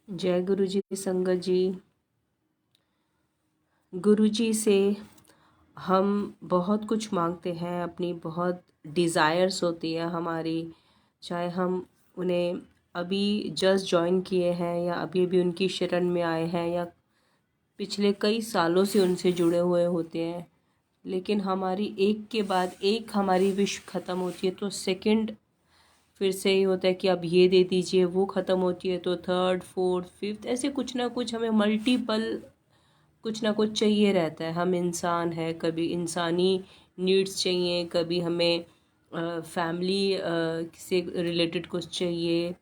जय गुरु जी संगत जी। गुरु जी से हम बहुत कुछ मांगते हैं, अपनी बहुत डिज़ायर्स होती है हमारी, चाहे हम उन्हें अभी जस्ट ज्वाइन किए हैं या अभी अभी उनकी शरण में आए हैं या पिछले कई सालों से उनसे जुड़े हुए होते हैं। लेकिन हमारी एक के बाद एक हमारी विश ख़त्म होती है तो सेकंड फिर से ही होता है कि अब ये दे दीजिए, वो ख़त्म होती है तो थर्ड फोर्थ फिफ्थ ऐसे कुछ ना कुछ हमें मल्टीपल कुछ ना कुछ चाहिए रहता है। हम इंसान हैं, कभी इंसानी नीड्स चाहिए, कभी हमें फैमिली से रिलेटेड कुछ चाहिए,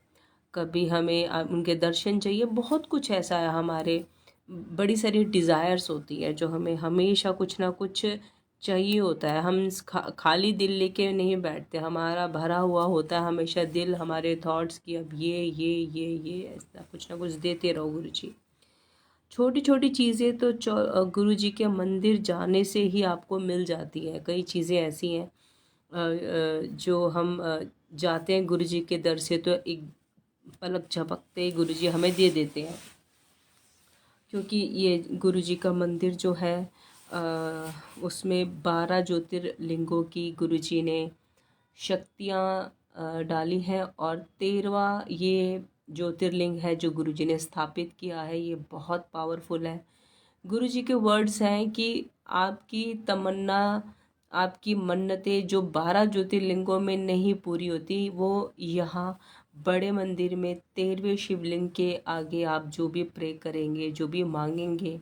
कभी हमें उनके दर्शन चाहिए। बहुत कुछ ऐसा है, हमारे बड़ी सारी डिज़ायर्स होती है जो हमें हमेशा कुछ ना कुछ चाहिए होता है। हम खाली दिल लेके नहीं बैठते, हमारा भरा हुआ होता है हमेशा दिल हमारे थॉट्स की अब ये ऐसा कुछ ना कुछ देते रहो गुरु जी। छोटी छोटी चीज़ें तो गुरु जी के मंदिर जाने से ही आपको मिल जाती है। कई चीज़ें ऐसी हैं जो हम जाते हैं गुरु जी के दर से तो एक पलक झपकते ही गुरु जी हमें दे देते हैं। क्योंकि ये गुरु जी का मंदिर जो है उसमें 12 ज्योतिर्लिंगों की गुरु जी ने शक्तियाँ डाली हैं और 13वां ये ज्योतिर्लिंग है जो गुरु जी ने स्थापित किया है। ये बहुत पावरफुल है। गुरु जी के वर्ड्स हैं कि आपकी तमन्ना, आपकी मन्नतें जो 12 ज्योतिर्लिंगों में नहीं पूरी होती, वो यहाँ बड़े मंदिर में 13वें शिवलिंग के आगे आप जो भी प्रे करेंगे, जो भी मांगेंगे,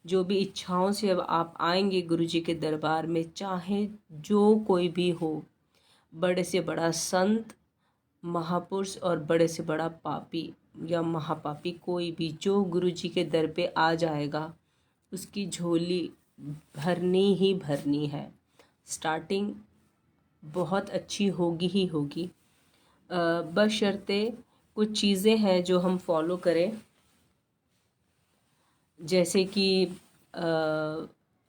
जो भी इच्छाओं से अब आप आएंगे गुरु जी के दरबार में, चाहे जो कोई भी हो, बड़े से बड़ा संत, महापुरुष और बड़े से बड़ा पापी या महापापी, कोई भी जो गुरु जी के दर पे आ जाएगा उसकी झोली भरनी ही भरनी है। स्टार्टिंग बहुत अच्छी होगी ही होगी, बशर्ते कुछ चीज़ें हैं जो हम फॉलो करें। जैसे कि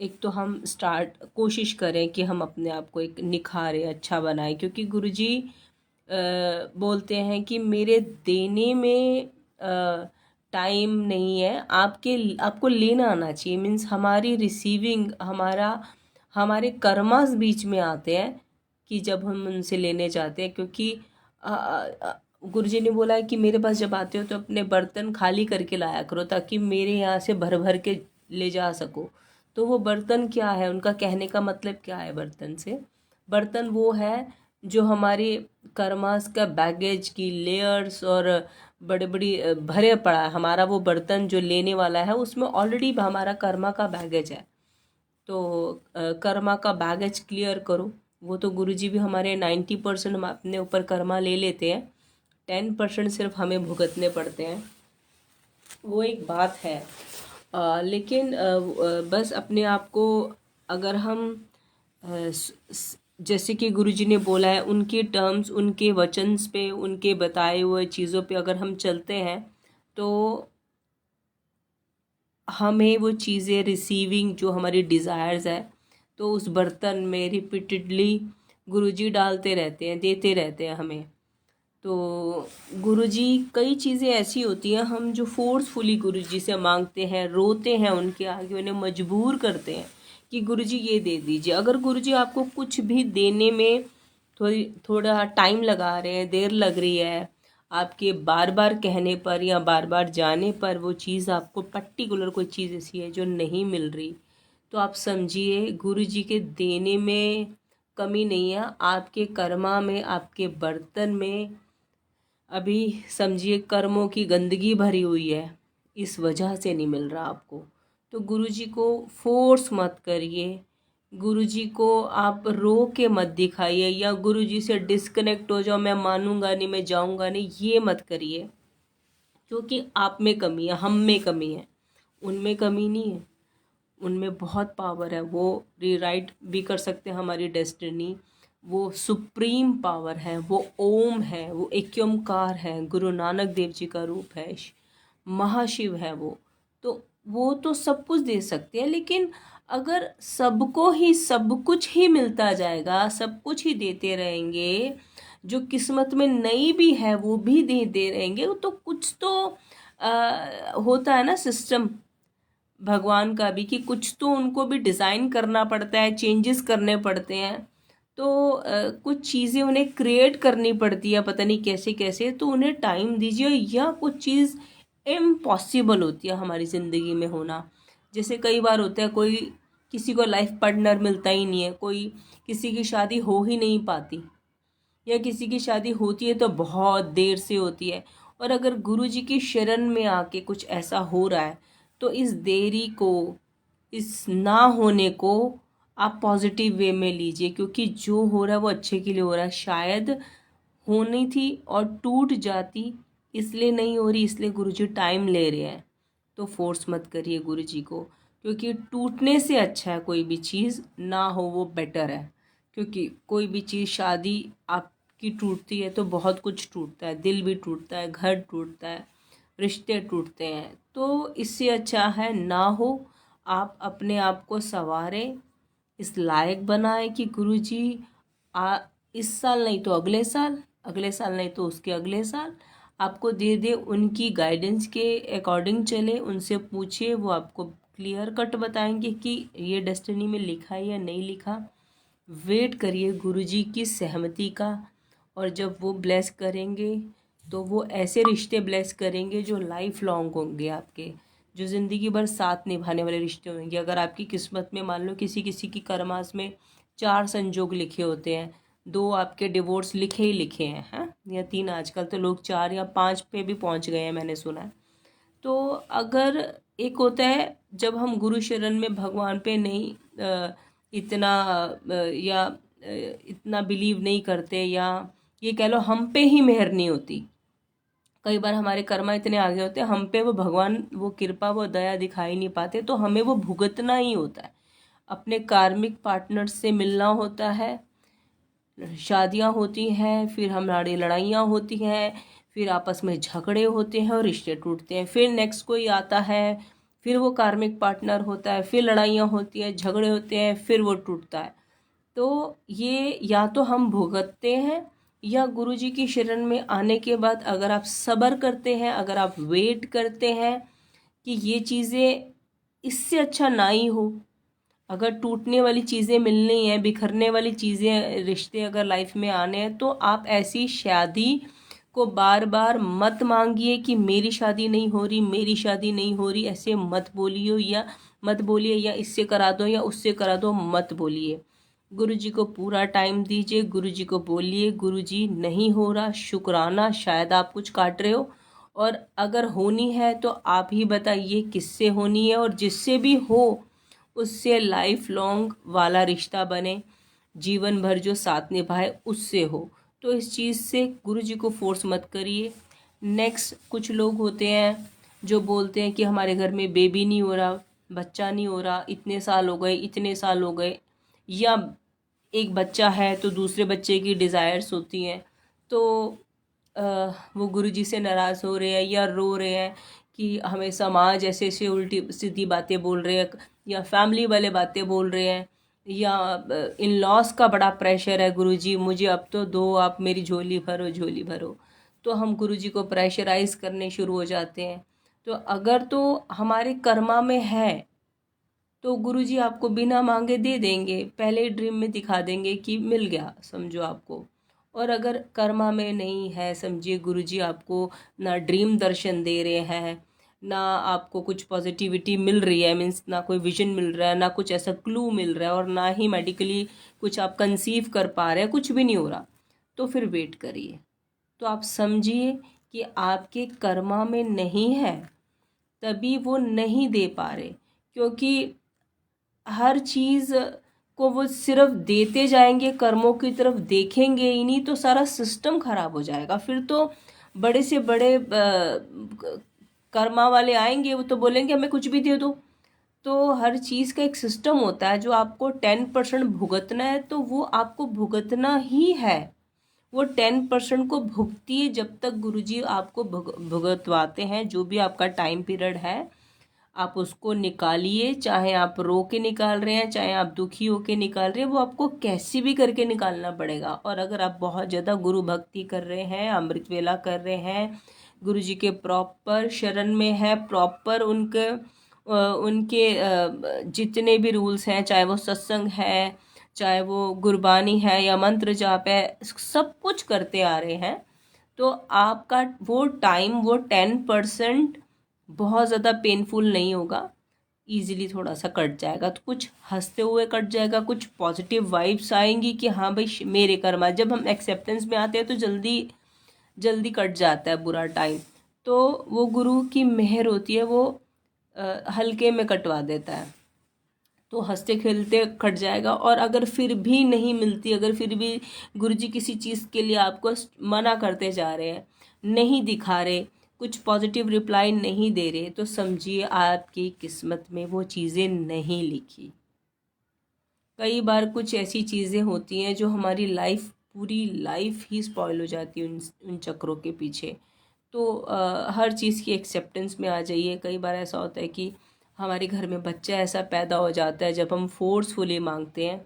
एक तो हम कोशिश करें कि हम अपने आप को एक निखारें, अच्छा बनाएं, क्योंकि गुरुजी बोलते हैं कि मेरे देने में टाइम नहीं है, आपको लेना आना चाहिए। मीन्स हमारी रिसीविंग, हमारे कर्मास बीच में आते हैं कि जब हम उनसे लेने जाते हैं। क्योंकि गुरुजी ने बोला है कि मेरे पास जब आते हो तो अपने बर्तन खाली करके लाया करो ताकि मेरे यहाँ से भर भर के ले जा सको। तो वो बर्तन क्या है, उनका कहने का मतलब क्या है बर्तन से? बर्तन वो है जो हमारे कर्मास का बैगेज की लेयर्स और बड़े बड़ी भरे पड़ा है। हमारा वो बर्तन जो लेने वाला है उसमें ऑलरेडी हमारा कर्मा का बैगेज है। तो कर्मा का बैगेज क्लियर करो। वो तो गुरुजी भी हमारे 90% हम अपने ऊपर कर्मा ले लेते हैं, 10% सिर्फ हमें भुगतने पड़ते हैं। वो एक बात है। लेकिन बस अपने आप को अगर हम जैसे कि गुरुजी ने बोला है उनके टर्म्स, उनके वचन्स पे, उनके बताए हुए चीज़ों पे अगर हम चलते हैं तो हमें वो चीज़ें रिसीविंग जो हमारी डिज़ायर्स है तो उस बर्तन में रिपीटेडली गुरुजी डालते रहते हैं, देते रहते हैं हमें। तो गुरुजी कई चीज़ें ऐसी होती हैं हम जो फोर्सफुली गुरुजी से मांगते हैं, रोते हैं उनके आगे, उन्हें मजबूर करते हैं कि गुरुजी ये दे दीजिए। अगर गुरुजी आपको कुछ भी देने में थोड़ा टाइम लगा रहे हैं, देर लग रही है, आपके बार बार कहने पर या बार बार जाने पर वो चीज़ आपको पर्टिकुलर कोई चीज़ ऐसी है जो नहीं मिल रही, तो आप समझिए गुरुजी के देने में कमी नहीं है, आपके कर्मा में, आपके बर्तन में अभी समझिए कर्मों की गंदगी भरी हुई है, इस वजह से नहीं मिल रहा आपको। तो गुरुजी को फोर्स मत करिए, गुरुजी को आप रो के मत दिखाइए या गुरुजी से डिस्कनेक्ट हो जाओ, मैं मानूंगा नहीं, मैं जाऊंगा नहीं, ये मत करिए। क्योंकि आप में कमी है, हम में कमी है, उनमें कमी नहीं है। उनमें बहुत पावर है, वो रीराइट भी कर सकते हैं हमारी डेस्टिनी। वो सुप्रीम पावर है, वो ओम है, वो एक ओमकार है, गुरु नानक देव जी का रूप है, महाशिव है वो तो सब कुछ दे सकते हैं। लेकिन अगर सबको ही सब कुछ ही मिलता जाएगा, सब कुछ ही देते रहेंगे, जो किस्मत में नहीं भी है वो भी दे रहेंगे, तो कुछ तो होता है ना सिस्टम भगवान का भी, कि कुछ तो उनको भी डिज़ाइन करना पड़ता है, चेंजेस करने पड़ते हैं। तो कुछ चीज़ें उन्हें क्रिएट करनी पड़ती है, पता नहीं कैसे कैसे, तो उन्हें टाइम दीजिए। या कुछ चीज़ इम्पॉसिबल होती है हमारी ज़िंदगी में होना। जैसे कई बार होता है कोई किसी को लाइफ पार्टनर मिलता ही नहीं है, कोई किसी की शादी हो ही नहीं पाती, या किसी की शादी होती है तो बहुत देर से होती है। और अगर गुरु जी की शरण में आके कुछ ऐसा हो रहा है, तो इस देरी को, इस ना होने को आप पॉजिटिव वे में लीजिए, क्योंकि जो हो रहा है वो अच्छे के लिए हो रहा है। शायद होनी थी और टूट जाती, इसलिए नहीं हो रही, इसलिए गुरुजी टाइम ले रहे हैं। तो फोर्स मत करिए गुरुजी को, क्योंकि टूटने से अच्छा है कोई भी चीज़ ना हो, वो बेटर है। क्योंकि कोई भी चीज़, शादी आपकी टूटती है तो बहुत कुछ टूटता है, दिल भी टूटता है, घर टूटता है, रिश्ते टूटते हैं। तो इससे अच्छा है ना हो, आप अपने आप को संवारें, इस लायक बनाएं कि गुरुजी इस साल नहीं तो अगले साल, अगले साल नहीं तो उसके अगले साल आपको दे दे। उनकी गाइडेंस के अकॉर्डिंग चले, उनसे पूछिए, वो आपको क्लियर कट बताएंगे कि ये डेस्टिनी में लिखा है या नहीं लिखा। वेट करिए गुरुजी की सहमति का, और जब वो ब्लेस करेंगे तो वो ऐसे रिश्ते ब्लेस करेंगे जो लाइफ लॉन्ग होंगे आपके, जो ज़िंदगी भर साथ निभाने वाले रिश्ते होंगे। अगर आपकी किस्मत में मान लो किसी किसी की कर्मास में 4 संजोग लिखे होते हैं, 2 आपके डिवोर्स लिखे ही लिखे हैं, या 3, आजकल तो लोग 4 या 5 पे भी पहुंच गए हैं, मैंने सुना है। तो अगर एक होता है जब हम गुरु शरण में भगवान पे नहीं इतना या इतना बिलीव नहीं करते, या ये कह लो हम पे ही मेहर नहीं होती। कई बार हमारे कर्मा इतने आगे होते हैं, हम पे वो भगवान, वो कृपा, वो दया दिखाई नहीं पाते, तो हमें वो भुगतना ही होता है। अपने कार्मिक पार्टनर से मिलना होता है, शादियां होती हैं, फिर हमारी लड़ाइयाँ होती हैं, फिर आपस में झगड़े होते हैं और रिश्ते टूटते हैं। फिर नेक्स्ट कोई आता है, फिर वो कार्मिक पार्टनर होता है, फिर लड़ाइयाँ होती हैं, झगड़े होते हैं, फिर वो टूटता है। तो ये या तो हम भुगतते हैं, या गुरुजी की शरण में आने के बाद अगर आप सब्र करते हैं, अगर आप वेट करते हैं कि ये चीज़ें इससे अच्छा ना ही हो। अगर टूटने वाली चीज़ें मिलनी है, बिखरने वाली चीज़ें, रिश्ते अगर लाइफ में आने हैं, तो आप ऐसी शादी को बार बार मत मांगिए कि मेरी शादी नहीं हो रही, मेरी शादी नहीं हो रही, ऐसे मत बोलिए, या इससे करा दो या उससे करा दो, मत बोलिए। गुरुजी को पूरा टाइम दीजिए, गुरुजी को बोलिए गुरुजी नहीं हो रहा, शुक्राना, शायद आप कुछ काट रहे हो, और अगर होनी है तो आप ही बताइए किससे होनी है, और जिससे भी हो उससे लाइफ लॉन्ग वाला रिश्ता बने, जीवन भर जो साथ निभाए उससे हो। तो इस चीज़ से गुरुजी को फोर्स मत करिए। नेक्स्ट, कुछ लोग होते हैं जो बोलते हैं कि हमारे घर में बेबी नहीं हो रहा, बच्चा नहीं हो रहा, इतने साल हो गए, इतने साल हो गए, या एक बच्चा है तो दूसरे बच्चे की डिज़ायर्स होती हैं, तो वो गुरुजी से नाराज़ हो रहे हैं या रो रहे हैं कि हमें समाज ऐसे ऐसे उल्टी सीधी बातें बोल रहे हैं, या फैमिली वाले बातें बोल रहे हैं, या इन लॉस का बड़ा प्रेशर है, गुरुजी मुझे अब तो दो, आप मेरी झोली भरो, झोली भरो। तो हम गुरुजी को प्रेशराइज करने शुरू हो जाते हैं। तो अगर तो हमारे कर्मा में है तो गुरुजी आपको बिना मांगे दे देंगे, पहले ही ड्रीम में दिखा देंगे कि मिल गया, समझो आपको। और अगर कर्मा में नहीं है, समझिए गुरुजी आपको ना ड्रीम दर्शन दे रहे हैं, ना आपको कुछ पॉजिटिविटी मिल रही है, मीन्स ना कोई विजन मिल रहा है, ना कुछ ऐसा क्लू मिल रहा है, और ना ही मेडिकली कुछ आप कंसीव कर पा रहे हैं, कुछ भी नहीं हो रहा, तो फिर वेट करिए। तो आप समझिए कि आपके कर्मा में नहीं है, तभी वो नहीं दे पा रहे। क्योंकि हर चीज़ को वो सिर्फ देते जाएंगे, कर्मों की तरफ देखेंगे ही नहीं, तो सारा सिस्टम खराब हो जाएगा। फिर तो बड़े से बड़े कर्मा वाले आएंगे, वो तो बोलेंगे हमें कुछ भी दे दो। तो हर चीज़ का एक सिस्टम होता है, जो आपको 10% भुगतना है तो वो आपको भुगतना ही है। वो 10% को भुगतिए जब तक गुरुजी आपको भुगतवाते हैं। जो भी आपका टाइम पीरियड है आप उसको निकालिए, चाहे आप रो के निकाल रहे हैं, चाहे आप दुखी होके निकाल रहे हैं, वो आपको कैसे भी करके निकालना पड़ेगा। और अगर आप बहुत ज़्यादा गुरु भक्ति कर रहे हैं, अमृत वेला कर रहे हैं, गुरुजी के प्रॉपर शरण में है, प्रॉपर उनके जितने भी रूल्स हैं, चाहे वो सत्संग है, चाहे वो गुरबानी है या मंत्र जाप है, सब कुछ करते आ रहे हैं, तो आपका वो टाइम, वो 10% बहुत ज़्यादा पेनफुल नहीं होगा, ईजिली थोड़ा सा कट जाएगा। तो कुछ हंसते हुए कट जाएगा, कुछ पॉजिटिव वाइब्स आएंगी कि हाँ भाई मेरे कर्मा। जब हम एक्सेप्टेंस में आते हैं तो जल्दी जल्दी कट जाता है बुरा टाइम, तो वो गुरु की मेहर होती है, वो हल्के में कटवा देता है। तो हंसते खेलते कट जाएगा। और अगर फिर भी नहीं मिलती, अगर फिर भी गुरुजी किसी चीज़ के लिए आपको मना करते जा रहे हैं, नहीं दिखा रहे, कुछ पॉजिटिव रिप्लाई नहीं दे रहे, तो समझिए आपकी किस्मत में वो चीज़ें नहीं लिखी। कई बार कुछ ऐसी चीज़ें होती हैं जो हमारी लाइफ, पूरी लाइफ ही स्पॉइल हो जाती है उन चक्रों के पीछे। तो हर चीज़ की एक्सेप्टेंस में आ जाइए। कई बार ऐसा होता है कि हमारे घर में बच्चा ऐसा पैदा हो जाता है, जब हम फोर्सफुली मांगते हैं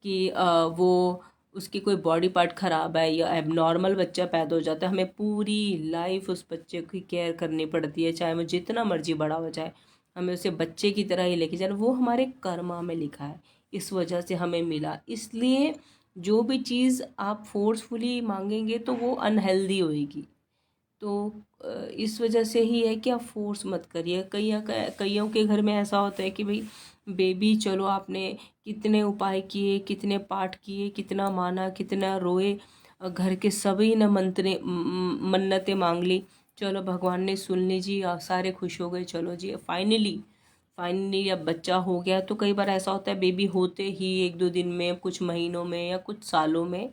कि वो उसकी कोई बॉडी पार्ट ख़राब है या एबनॉर्मल बच्चा पैदा हो जाता है, हमें पूरी लाइफ उस बच्चे की केयर करनी पड़ती है, चाहे वो जितना मर्जी बड़ा हो जाए, हमें उसे बच्चे की तरह ही लेके जाना। वो हमारे कर्मा में लिखा है, इस वजह से हमें मिला। इसलिए जो भी चीज़ आप फोर्सफुली मांगेंगे तो वो अनहेल्दी होएगी। तो इस वजह से ही है कि आप फोर्स मत करिए। कईयों के घर में ऐसा होता है कि भाई बेबी, चलो आपने कितने उपाय किए, कितने पाठ किए, कितना माना, कितना रोए, घर के सभी ने मन्नतें मांग ली, चलो भगवान ने सुन ली जी, आप सारे खुश हो गए, चलो जी फाइनली अब बच्चा हो गया। तो कई बार ऐसा होता है बेबी होते ही 1-2 दिन में, कुछ महीनों में या कुछ सालों में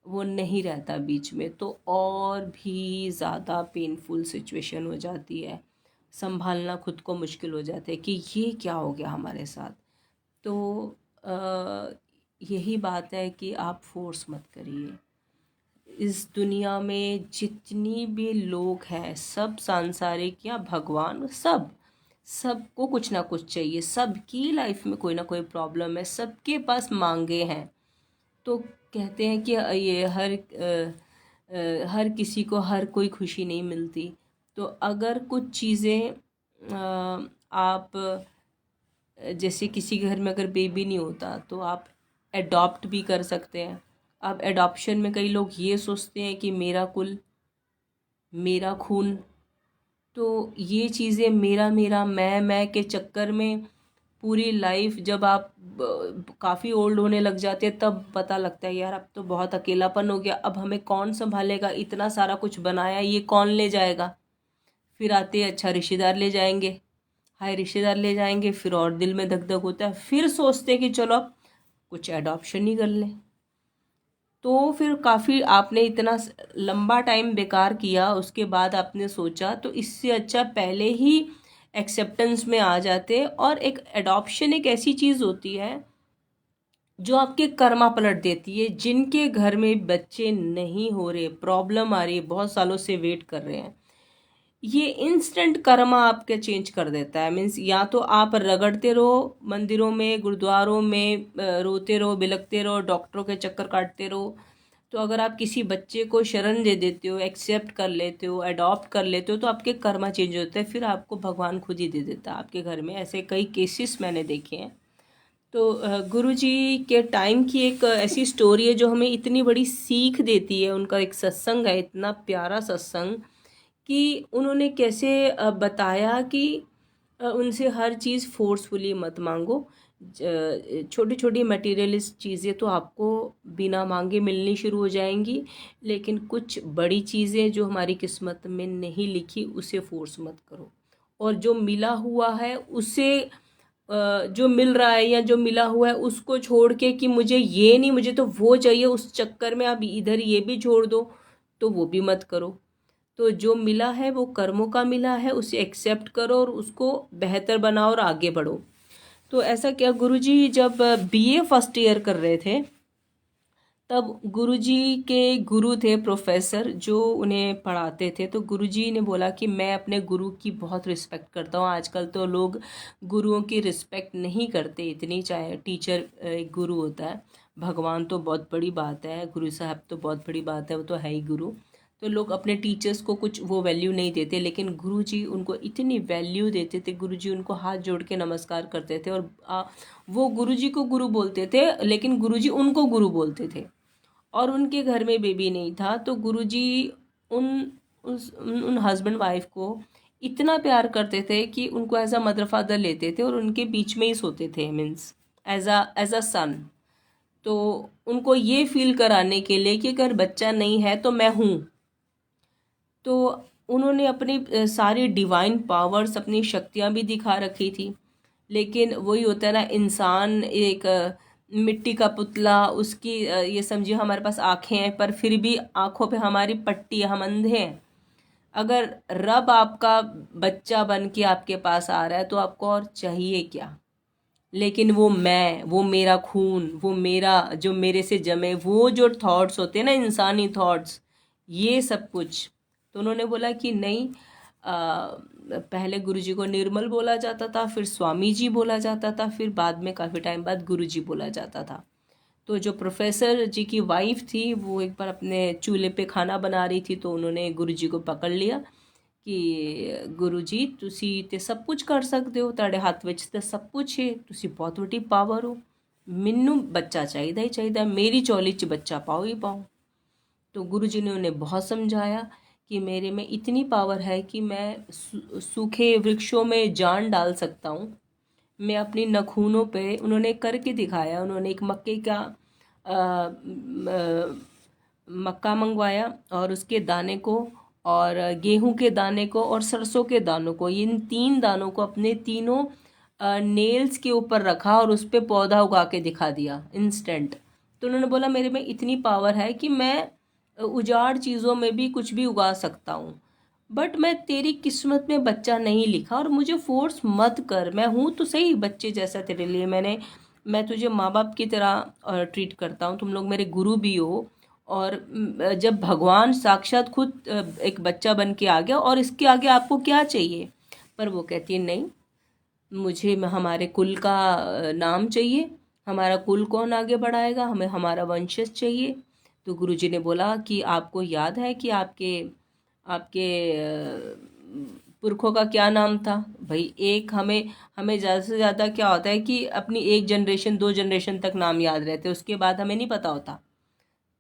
वो नहीं रहता बीच में, तो और भी ज़्यादा पेनफुल सिचुएशन हो जाती है, संभालना खुद को मुश्किल हो जाता है कि ये क्या हो गया हमारे साथ। तो यही बात है कि आप फोर्स मत करिए। इस दुनिया में जितनी भी लोग हैं, सब सांसारिक या भगवान, सबको कुछ ना कुछ चाहिए, सबकी लाइफ में कोई ना कोई प्रॉब्लम है, सबके पास मांगे हैं। तो कहते हैं कि ये हर किसी को हर कोई खुशी नहीं मिलती। तो अगर कुछ चीज़ें आप, जैसे किसी घर में अगर बेबी नहीं होता तो आप एडॉप्ट भी कर सकते हैं। अब एडॉप्शन में कई लोग ये सोचते हैं कि मेरा कुल मेरा खून, तो ये चीज़ें मेरा मेरा मैं के चक्कर में पूरी लाइफ, जब आप काफ़ी ओल्ड होने लग जाते हैं तब पता लगता है यार अब तो बहुत अकेलापन हो गया, अब हमें कौन संभालेगा, इतना सारा कुछ बनाया ये कौन ले जाएगा। फिर आते हैं अच्छा रिश्तेदार ले जाएंगे, हाय रिश्तेदार ले जाएंगे, फिर और दिल में धक धक होता है, फिर सोचते हैं कि चलो अब कुछ एडॉप्शन ही कर लें। तो फिर काफ़ी आपने इतना लंबा टाइम बेकार किया, उसके बाद आपने सोचा, तो इससे अच्छा पहले ही एक्सेप्टेंस में आ जाते। और एक एडॉप्शन एक ऐसी चीज़ होती है जो आपके कर्मा पलट देती है। जिनके घर में बच्चे नहीं हो रहे, प्रॉब्लम आ रही है, बहुत सालों से वेट कर रहे हैं, ये इंस्टेंट कर्मा आपके चेंज कर देता है। मीन्स या तो आप रगड़ते रहो मंदिरों में, गुरुद्वारों में, रोते रहो, बिलखते रहो, डॉक्टरों के चक्कर काटते रहो। तो अगर आप किसी बच्चे को शरण दे देते हो, एक्सेप्ट कर लेते हो, अडॉप्ट कर लेते हो, तो आपके कर्मा चेंज होते हैं, फिर आपको भगवान खुद ही दे देता है आपके घर में। ऐसे कई केसेस मैंने देखे हैं। तो गुरुजी के टाइम की एक ऐसी स्टोरी है जो हमें इतनी बड़ी सीख देती है। उनका एक सत्संग है, इतना प्यारा सत्संग, कि उन्होंने कैसे बताया कि उनसे हर चीज़ फोर्सफुली मत मांगो। छोटी छोटी मटेरियलिस्ट चीज़ें तो आपको बिना मांगे मिलनी शुरू हो जाएंगी, लेकिन कुछ बड़ी चीज़ें जो हमारी किस्मत में नहीं लिखी उसे फोर्स मत करो। और जो मिला हुआ है उसे, जो मिल रहा है या जो मिला हुआ है उसको छोड़ के कि मुझे ये नहीं, मुझे तो वो चाहिए, उस चक्कर में आप इधर ये भी छोड़ दो, तो वो भी मत करो। तो जो मिला है वो कर्मों का मिला है, उसे एक्सेप्ट करो और उसको बेहतर बनाओ और आगे बढ़ो। तो ऐसा क्या, गुरुजी जब बीए फर्स्ट ईयर कर रहे थे, तब गुरुजी के गुरु थे प्रोफेसर जो उन्हें पढ़ाते थे। तो गुरुजी ने बोला कि मैं अपने गुरु की बहुत रिस्पेक्ट करता हूँ। आजकल तो लोग गुरुओं की रिस्पेक्ट नहीं करते इतनी, चाहे टीचर एक गुरु होता है, भगवान तो बहुत बड़ी बात है, गुरु साहब तो बहुत बड़ी बात है, वो तो है ही गुरु। तो लोग अपने टीचर्स को कुछ वो वैल्यू नहीं देते, लेकिन गुरुजी उनको इतनी वैल्यू देते थे। गुरुजी उनको हाथ जोड़ के नमस्कार करते थे, और वो गुरुजी को गुरु बोलते थे, लेकिन गुरुजी उनको गुरु बोलते थे। और उनके घर में बेबी नहीं था, तो गुरुजी उन हस्बैंड वाइफ को इतना प्यार करते थे कि उनको एज अ मदर फादर लेते थे और उनके बीच में ही सोते थे, मीन्स एज अ सन। तो उनको ये फील कराने के लिए कि अगर बच्चा नहीं है तो मैं हूँ, तो उन्होंने अपनी सारी डिवाइन पावर्स, अपनी शक्तियाँ भी दिखा रखी थी। लेकिन वही होता है ना, इंसान एक मिट्टी का पुतला, उसकी ये समझिए हमारे पास आँखें हैं पर फिर भी आँखों पे हमारी पट्टी है, हम अंधे हैं। अगर रब आपका बच्चा बन के आपके पास आ रहा है तो आपको और चाहिए क्या। लेकिन वो मेरा खून, वो मेरा जो मेरे से जमे, वो जो थॉट्स होते हैं ना, इंसानी थॉट्स, ये सब कुछ। तो उन्होंने बोला कि नहीं, पहले गुरुजी को निर्मल बोला जाता था, फिर स्वामी जी बोला जाता था, फिर बाद में काफ़ी टाइम बाद गुरुजी बोला जाता था। तो जो प्रोफेसर जी की वाइफ थी, वो एक बार अपने चूल्हे पे खाना बना रही थी, तो उन्होंने गुरुजी को पकड़ लिया कि गुरुजी तुसी ते सब कुछ कर सकते हो, ਤੁਹਾਡੇ ਹੱਥ ਵਿੱਚ ਤਾਂ ਸਭ ਕੁਝ ਹੈ, ਤੁਸੀਂ ਬਹੁਤ ਵੱਡੀ ਪਾਵਰ ਹੋ, ਮੈਨੂੰ ਬੱਚਾ ਚਾਹੀਦਾ ਹੀ ਚਾਹੀਦਾ, मेरी चौली च बच्चा पाओ ही पाओ। तो गुरुजी ने उन्हें बहुत समझाया कि मेरे में इतनी पावर है कि मैं सूखे वृक्षों में जान डाल सकता हूँ। मैं अपनी नखूनों पे, उन्होंने करके दिखाया। उन्होंने एक मक्का मंगवाया और उसके दाने को, और गेहूं के दाने को, और सरसों के दानों को, इन 3 दानों को अपने तीनों नेल्स के ऊपर रखा और उस पर पौधा उगा के दिखा दिया इंस्टेंट। तो उन्होंने बोला मेरे में इतनी पावर है कि मैं उजाड़ चीज़ों में भी कुछ भी उगा सकता हूँ, बट मैं तेरी किस्मत में बच्चा नहीं लिखा और मुझे फोर्स मत कर। मैं हूँ तो सही बच्चे जैसा तेरे लिए, मैं तुझे माँ बाप की तरह ट्रीट करता हूँ, तुम लोग मेरे गुरु भी हो। और जब भगवान साक्षात खुद एक बच्चा बन के आ गया, और इसके आगे आपको क्या चाहिए। पर वो कहती है नहीं, मुझे हमारे कुल का नाम चाहिए, हमारा कुल कौन आगे बढ़ाएगा, हमें हमारा वंशज चाहिए। तो गुरुजी ने बोला कि आपको याद है कि आपके आपके पुरखों का क्या नाम था। भाई एक हमें ज़्यादा से ज़्यादा क्या होता है कि अपनी 1 जनरेशन 2 जनरेशन तक नाम याद रहते, उसके बाद हमें नहीं पता होता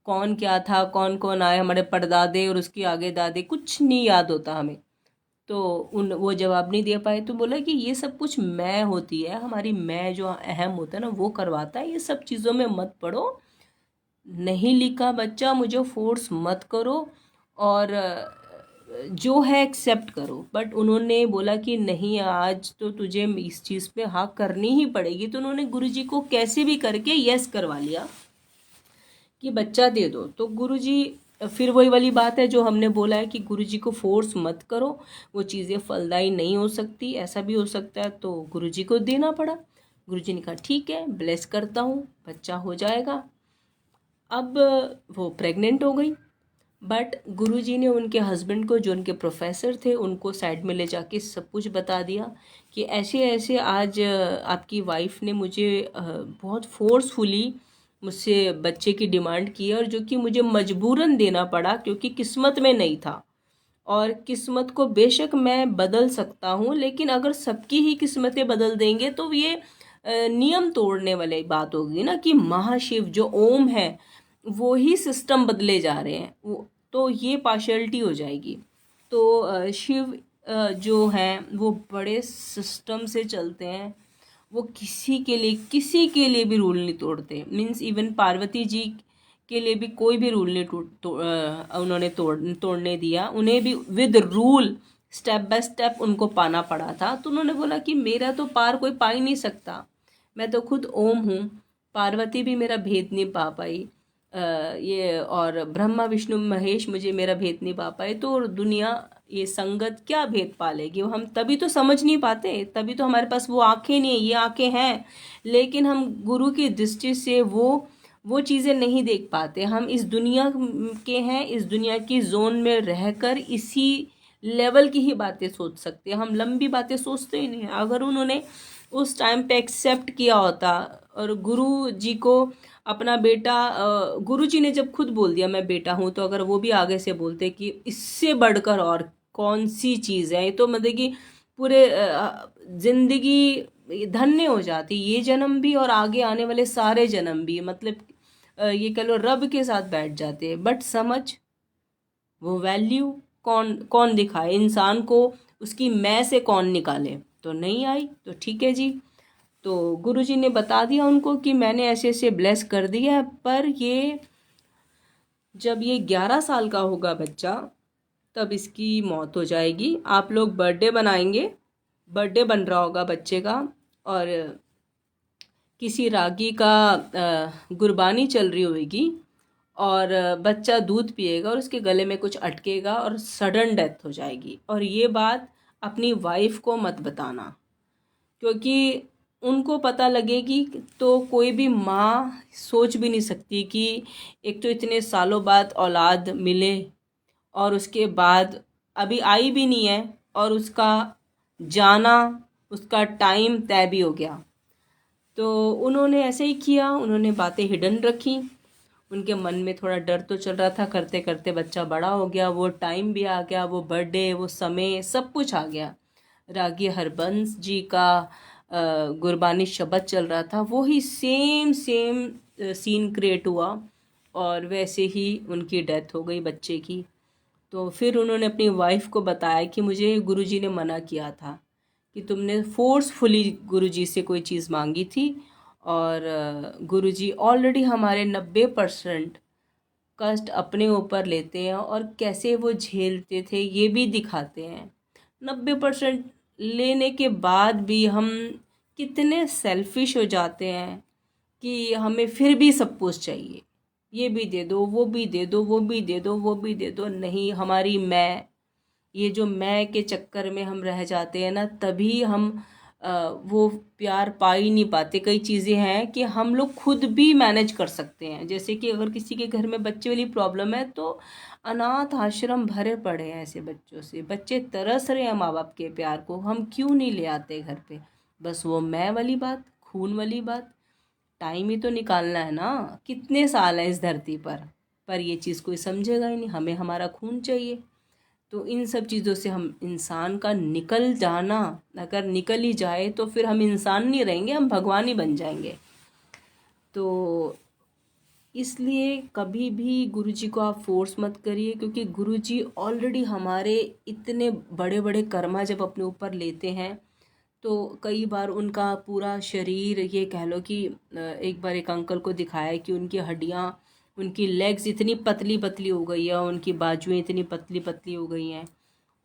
कौन क्या था, कौन कौन आए, हमारे परदादे और उसके आगे दादे, कुछ नहीं याद होता हमें। तो वो जवाब नहीं दे पाए। तो बोला कि ये सब कुछ मैं होती है, हमारी मैं जो अहम होता है ना, वो करवाता है, ये सब चीज़ों में मत पड़ो। नहीं लिखा बच्चा, मुझे फोर्स मत करो, और जो है एक्सेप्ट करो। बट उन्होंने बोला कि नहीं, आज तो तुझे इस चीज़ पे हाँ करनी ही पड़ेगी। तो उन्होंने गुरुजी को कैसे भी करके यस करवा लिया कि बच्चा दे दो। तो गुरुजी, फिर वही वाली बात है जो हमने बोला है कि गुरुजी को फोर्स मत करो, वो चीज़ें फलदायी नहीं हो सकती, ऐसा भी हो सकता है। तो गुरुजी को देना पड़ा। गुरुजी ने कहा ठीक है, ब्लेस करता हूँ, बच्चा हो जाएगा। अब वो प्रेग्नेंट हो गई, बट गुरुजी ने उनके हस्बैंड को, जो उनके प्रोफेसर थे, उनको साइड में ले जाके सब कुछ बता दिया कि ऐसे ऐसे आज आपकी वाइफ ने मुझे बहुत फोर्सफुली मुझसे बच्चे की डिमांड की है, और जो कि मुझे मजबूरन देना पड़ा क्योंकि किस्मत में नहीं था। और किस्मत को बेशक मैं बदल सकता हूँ, लेकिन अगर सबकी ही किस्मतें बदल देंगे तो ये नियम तोड़ने वाली बात होगी ना, कि महाशिव जो ओम है वो ही सिस्टम बदले जा रहे हैं, तो ये पार्शलिटी हो जाएगी। तो शिव जो हैं वो बड़े सिस्टम से चलते हैं, वो किसी के लिए भी रूल नहीं तोड़ते। मीन्स इवन पार्वती जी के लिए भी कोई भी रूल नहीं उन्होंने तोड़ने दिया। उन्हें भी with rule step by step उनको पाना पड़ा था। तो उन्होंने बोला कि मेरा तो पार कोई पा ही नहीं सकता, मैं तो खुद ओम हूँ। पार्वती भी मेरा भेद नहीं पा पाई, ये और ब्रह्मा विष्णु महेश मुझे मेरा भेद नहीं पा पाए, तो दुनिया ये संगत क्या भेद पा लेगी। हम तभी तो समझ नहीं पाते, तभी तो हमारे पास वो आंखें नहीं है, ये आंखें हैं, लेकिन हम गुरु की दृष्टि से वो चीज़ें नहीं देख पाते। हम इस दुनिया के हैं, इस दुनिया की जोन में रहकर इसी लेवल की ही बातें सोच सकते हैं, हम लंबी बातें सोचते ही नहीं हैं। अगर उन्होंने उस टाइम पे एक्सेप्ट किया होता, और गुरु जी को अपना बेटा, गुरु जी ने जब खुद बोल दिया मैं बेटा हूँ, तो अगर वो भी आगे से बोलते कि इससे बढ़कर और कौन सी चीज़ है, तो मतलब कि पूरे जिंदगी धन्य हो जाती, ये जन्म भी और आगे आने वाले सारे जन्म भी, मतलब ये कह लो रब के साथ बैठ जाते। बट समझ, वो वैल्यू कौन कौन दिखाए इंसान को, उसकी मैं से कौन निकाले, तो नहीं आई। तो ठीक है जी, तो गुरुजी ने बता दिया उनको कि मैंने ऐसे ऐसे ब्लेस कर दिया है, पर ये जब ये 11 साल का होगा बच्चा, तब इसकी मौत हो जाएगी। आप लोग बर्थडे बनाएंगे, बर्थडे बन रहा होगा बच्चे का, और किसी रागी का गुरबानी चल रही होगी, और बच्चा दूध पिएगा और उसके गले में कुछ अटकेगा और सडन डेथ हो जाएगी। और ये बात अपनी वाइफ को मत बताना, क्योंकि उनको पता लगेगी तो कोई भी माँ सोच भी नहीं सकती कि एक तो इतने सालों बाद औलाद मिले, और उसके बाद अभी आई भी नहीं है, और उसका जाना, उसका टाइम तय भी हो गया। तो उन्होंने ऐसे ही किया, उन्होंने बातें हिडन रखी। उनके मन में थोड़ा डर तो चल रहा था, करते करते बच्चा बड़ा हो गया, वो टाइम भी आ गया, वो बर्थडे, वो समय, सब कुछ आ गया। रागी हरबंस जी का गुरबानी शब्द चल रहा था, वो ही सेम सेम सीन क्रिएट हुआ, और वैसे ही उनकी डेथ हो गई बच्चे की। तो फिर उन्होंने अपनी वाइफ को बताया कि मुझे गुरुजी ने मना किया था कि तुमने फोर्सफुली गुरुजी से कोई चीज़ मांगी थी, और गुरुजी ऑलरेडी हमारे 90% कष्ट अपने ऊपर लेते हैं, और कैसे वो झेलते थे ये भी दिखाते हैं। 90% लेने के बाद भी हम कितने सेल्फिश हो जाते हैं कि हमें फिर भी सब कुछ चाहिए, ये भी दे दो, वो भी दे दो, वो भी दे दो, वो भी दे दो। नहीं, हमारी मैं, ये जो मैं के चक्कर में हम रह जाते हैं ना, तभी हम वो प्यार पा ही नहीं पाते। कई चीज़ें हैं कि हम लोग खुद भी मैनेज कर सकते हैं, जैसे कि अगर किसी के घर में बच्चे वाली प्रॉब्लम है, तो अनाथ आश्रम भरे पड़े हैं ऐसे बच्चों से, बच्चे तरस रहे हैं माँ बाप के प्यार को, हम क्यों नहीं ले आते घर पे। बस वो मैं वाली बात, खून वाली बात, टाइम ही तो निकालना है ना, कितने साल हैं इस धरती पर ये चीज़ कोई समझेगा ही नहीं, हमें हमारा खून चाहिए। तो इन सब चीज़ों से हम इंसान का निकल जाना, अगर निकल ही जाए तो फिर हम इंसान नहीं रहेंगे, हम भगवान ही बन जाएंगे। तो इसलिए कभी भी गुरुजी को आप फोर्स मत करिए, क्योंकि गुरुजी ऑलरेडी हमारे इतने बड़े बड़े कर्मा जब अपने ऊपर लेते हैं, तो कई बार उनका पूरा शरीर, ये कह लो कि एक बार एक अंकल को दिखाया कि उनकी हड्डियाँ, उनकी लेग्स इतनी पतली पतली हो गई है, उनकी बाजुएं इतनी पतली पतली हो गई हैं,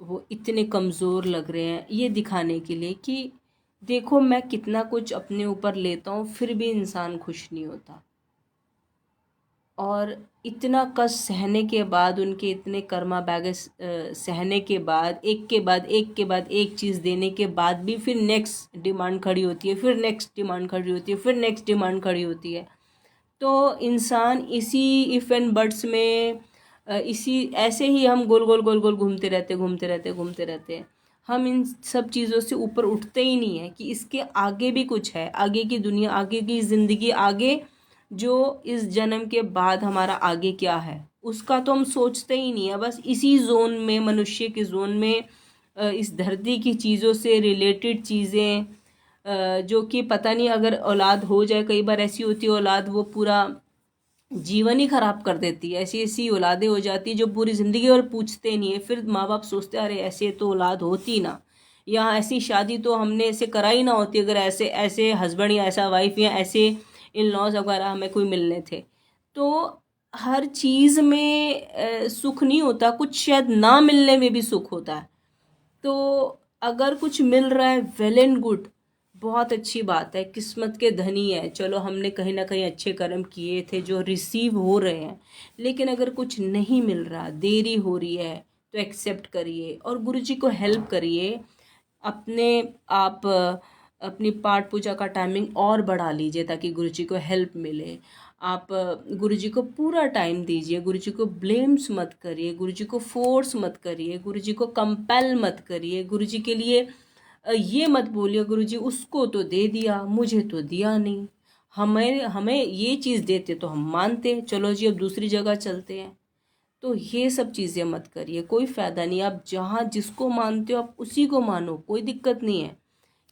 वो इतने कमज़ोर लग रहे हैं, ये दिखाने के लिए कि देखो मैं कितना कुछ अपने ऊपर लेता हूँ, फिर भी इंसान खुश नहीं होता। और इतना कष्ट सहने के बाद, उनके इतने कर्मा बैगेज सहने के बाद, एक के बाद एक के बाद एक चीज़ देने के बाद भी फिर नेक्स्ट डिमांड खड़ी होती है, फिर नेक्स्ट डिमांड खड़ी होती है, फिर नेक्स्ट डिमांड खड़ी होती है। तो इंसान इसी इफ़ एंड बट्स में, इसी ऐसे ही हम गोल गोल गोल गोल घूमते रहते घूमते रहते घूमते रहते हैं। हम इन सब चीज़ों से ऊपर उठते ही नहीं है कि इसके आगे भी कुछ है, आगे की दुनिया, आगे की ज़िंदगी, आगे जो इस जन्म के बाद हमारा आगे क्या है, उसका तो हम सोचते ही नहीं है। बस इसी जोन में, मनुष्य के जोन में, इस धरती की चीज़ों से रिलेटेड चीज़ें, जो कि पता नहीं, अगर औलाद हो जाए, कई बार ऐसी होती है औलाद वो पूरा जीवन ही खराब कर देती है। ऐसी ऐसी औलादें हो जाती है जो पूरी ज़िंदगी और पूछते नहीं है, फिर माँ बाप सोचते अरे ऐसे तो औलाद होती ना, या ऐसी शादी तो हमने ऐसे कराई ना होती, अगर ऐसे ऐसे हस्बैंड या ऐसा वाइफ या ऐसे इन लॉज वगैरह हमें कोई मिलने थे। तो हर चीज़ में सुख नहीं होता, कुछ शायद ना मिलने में भी सुख होता है। तो अगर कुछ मिल रहा है, वेल एंड गुड, बहुत अच्छी बात है, किस्मत के धनी है, चलो हमने कहीं ना कहीं अच्छे कर्म किए थे जो रिसीव हो रहे हैं। लेकिन अगर कुछ नहीं मिल रहा, देरी हो रही है, तो एक्सेप्ट करिए और गुरुजी को हेल्प करिए। अपने आप अपनी पाठ पूजा का टाइमिंग और बढ़ा लीजिए ताकि गुरुजी को हेल्प मिले। आप गुरुजी को पूरा टाइम दीजिए, गुरुजी को ब्लेम्स मत करिए, गुरुजी को फोर्स मत करिए, गुरुजी को कंपेल मत करिए, गुरुजी के लिए ये मत बोलिए गुरुजी उसको तो दे दिया मुझे तो दिया नहीं, हमें हमें ये चीज़ देते तो हम मानते, चलो जी अब दूसरी जगह चलते हैं। तो ये सब चीज़ें मत करिए, कोई फ़ायदा नहीं। आप जहाँ जिसको मानते हो आप उसी को मानो, कोई दिक्कत नहीं है।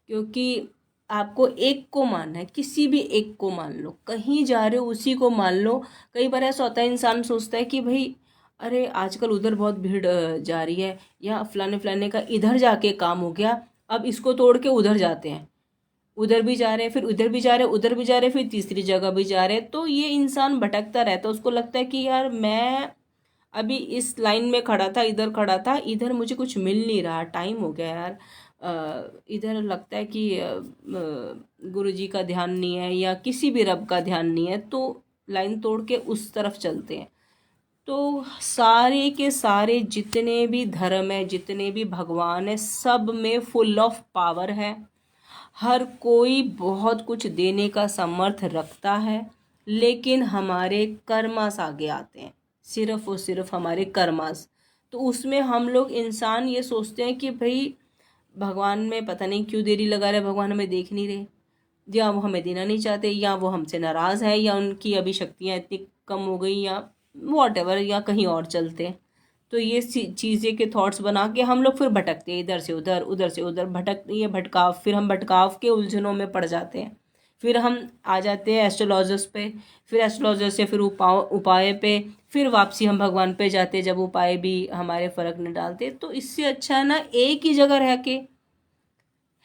क्योंकि आपको एक को मानना है, किसी भी एक को मान लो, कहीं जा रहे हो उसी को मान लो। कई बार ऐसा होता है इंसान सोचता है कि भाई अरे आजकल उधर बहुत भीड़ जा रही है, या फलाने फलाने का इधर जाके काम हो गया, अब इसको तोड़ के उधर जाते हैं, उधर भी जा रहे हैं, फिर उधर भी जा रहे हैं, उधर भी जा रहे हैं, फिर तीसरी जगह भी जा रहे हैं। तो ये इंसान भटकता रहता है, उसको लगता है कि यार मैं अभी इस लाइन में खड़ा था, इधर खड़ा था, इधर मुझे कुछ मिल नहीं रहा, टाइम हो गया यार, इधर लगता है कि गुरु जी का ध्यान नहीं है या किसी भी रब का ध्यान नहीं है, तो लाइन तोड़ के उस तरफ चलते हैं। तो सारे के सारे जितने भी धर्म है, जितने भी भगवान है, सब में फुल ऑफ पावर है। हर कोई बहुत कुछ देने का समर्थ रखता है, लेकिन हमारे कर्मास आगे आते हैं, सिर्फ और सिर्फ हमारे कर्मास। तो उसमें हम लोग इंसान ये सोचते हैं कि भाई भगवान में पता नहीं क्यों देरी लगा रहे, भगवान हमें देख नहीं रहे, या वो हमें देना नहीं चाहते, या वो हमसे नाराज़ है, या उनकी अभी शक्तियाँ इतनी कम हो गई, या वॉट एवर, या कहीं और चलते हैं। तो ये चीज़ें के थॉट्स बना के हम लोग फिर भटकते हैं, इधर से उधर, उधर से उधर, ये भटकाव, फिर हम भटकाव के उलझनों में पड़ जाते हैं। फिर हम आ जाते हैं एस्ट्रोलॉजर्स पे, फिर एस्ट्रोलॉजर से फिर उपाय पे, फिर वापसी हम भगवान पे जाते हैं, जब उपाय भी हमारे फ़र्क नहीं डालते। तो इससे अच्छा है ना एक ही जगह रह के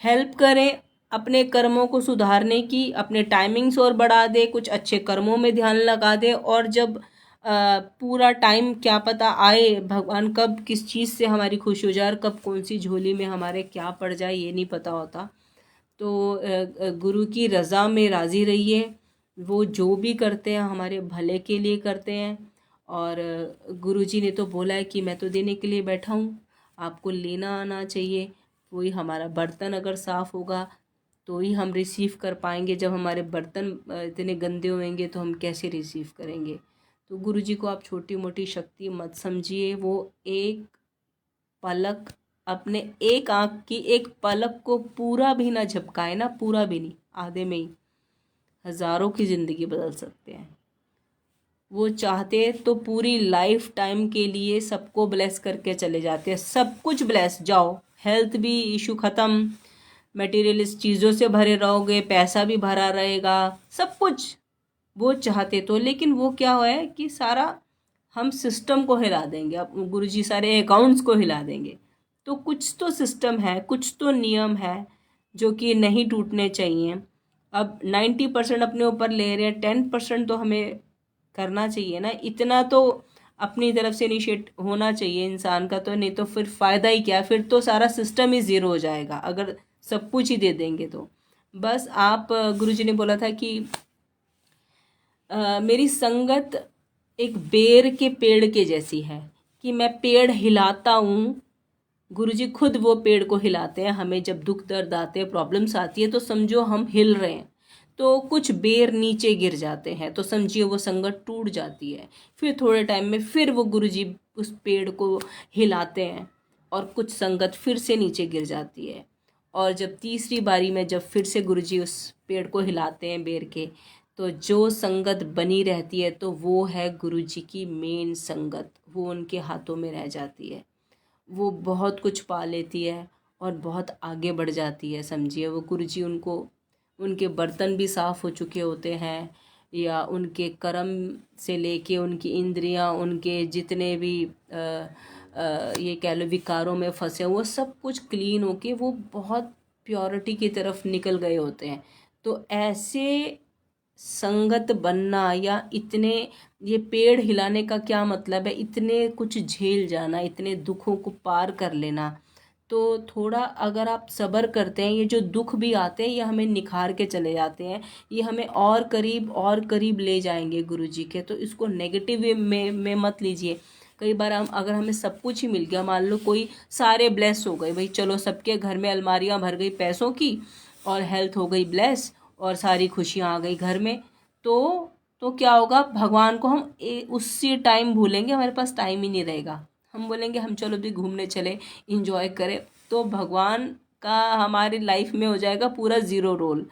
हेल्प करें, अपने कर्मों को सुधारने की, अपने टाइमिंग्स और बढ़ा दे, कुछ अच्छे कर्मों में ध्यान लगा दे। और जब पूरा टाइम क्या पता आए, भगवान कब किस चीज़ से हमारी खुश हो जाए, कब कौन सी झोली में हमारे क्या पड़ जाए ये नहीं पता होता। तो गुरु की रज़ा में राज़ी रहिए, वो जो भी करते हैं हमारे भले के लिए करते हैं। और गुरु जी ने तो बोला है कि मैं तो देने के लिए बैठा हूँ, आपको लेना आना चाहिए। वही हमारा बर्तन अगर साफ़ होगा तो ही हम रिसीव कर पाएंगे, जब हमारे बर्तन इतने गंदे होंगे तो हम कैसे रिसीव करेंगे। तो गुरु जी को आप छोटी मोटी शक्ति मत समझिए, वो एक पलक, अपने एक आँख की एक पलक को पूरा भी ना झपकाए ना, पूरा भी नहीं, आधे में ही हज़ारों की ज़िंदगी बदल सकते हैं। वो चाहते तो पूरी लाइफ टाइम के लिए सबको ब्लेस करके चले जाते हैं, सब कुछ ब्लेस, जाओ हेल्थ भी इशू ख़त्म, मटेरियलिस्ट चीज़ों से भरे रहोगे, पैसा भी भरा रहेगा, सब कुछ वो चाहते तो। लेकिन वो क्या हुआ है कि सारा हम सिस्टम को हिला देंगे, अब गुरुजी सारे अकाउंट्स को हिला देंगे। तो कुछ तो सिस्टम है, कुछ तो नियम है जो कि नहीं टूटने चाहिए। अब 90% अपने ऊपर ले रहे हैं, 10% तो हमें करना चाहिए ना, इतना तो अपनी तरफ से इनिशिएट होना चाहिए इंसान का। तो नहीं तो फिर फ़ायदा ही क्या, फिर तो सारा सिस्टम ही ज़ीरो हो जाएगा अगर सब कुछ ही दे देंगे तो। बस आप, गुरुजी ने बोला था कि मेरी संगत एक बेर के पेड़ के जैसी है, कि मैं पेड़ हिलाता हूँ, गुरुजी खुद वो पेड़ को हिलाते हैं। हमें जब दुख दर्द आते हैं, प्रॉब्लम्स आती है, तो समझो हम हिल रहे हैं, तो कुछ बेर नीचे गिर जाते हैं, तो समझिए वो संगत टूट जाती है। फिर थोड़े टाइम में फिर वो गुरुजी उस पेड़ को हिलाते हैं, और कुछ संगत फिर से नीचे गिर जाती है। और जब तीसरी बारी में जब फिर से गुरुजी उस पेड़ को हिलाते हैं बेर के, तो जो संगत बनी रहती है तो वो है गुरुजी की मेन संगत, वो उनके हाथों में रह जाती है। वो बहुत कुछ पा लेती है और बहुत आगे बढ़ जाती है। समझिए वो गुरुजी उनको, उनके बर्तन भी साफ़ हो चुके होते हैं, या उनके कर्म से लेके उनकी इंद्रियां, उनके जितने भी ये कह लो विकारों में फंसे, वो सब कुछ क्लीन होके वो बहुत प्योरिटी की तरफ निकल गए होते हैं। तो ऐसे संगत बनना, या इतने, ये पेड़ हिलाने का क्या मतलब है, इतने कुछ झेल जाना, इतने दुखों को पार कर लेना। तो थोड़ा अगर आप सब्र करते हैं, ये जो दुख भी आते हैं ये हमें निखार के चले जाते हैं, ये हमें और करीब ले जाएंगे गुरुजी के। तो इसको नेगेटिव वे में मत लीजिए। कई बार हम, अगर हमें सब कुछ ही मिल गया, मान लो कोई सारे ब्लेस हो गए, भाई चलो सबके घर में अलमारियां भर गई पैसों की, और हेल्थ हो गई ब्लेस, और सारी खुशियाँ आ गई घर में, तो क्या होगा, भगवान को हम उसी टाइम भूलेंगे, हमारे पास टाइम ही नहीं रहेगा। हम बोलेंगे हम चलो भी घूमने चले, इंजॉय करें, तो भगवान का हमारी लाइफ में हो जाएगा पूरा ज़ीरो रोल।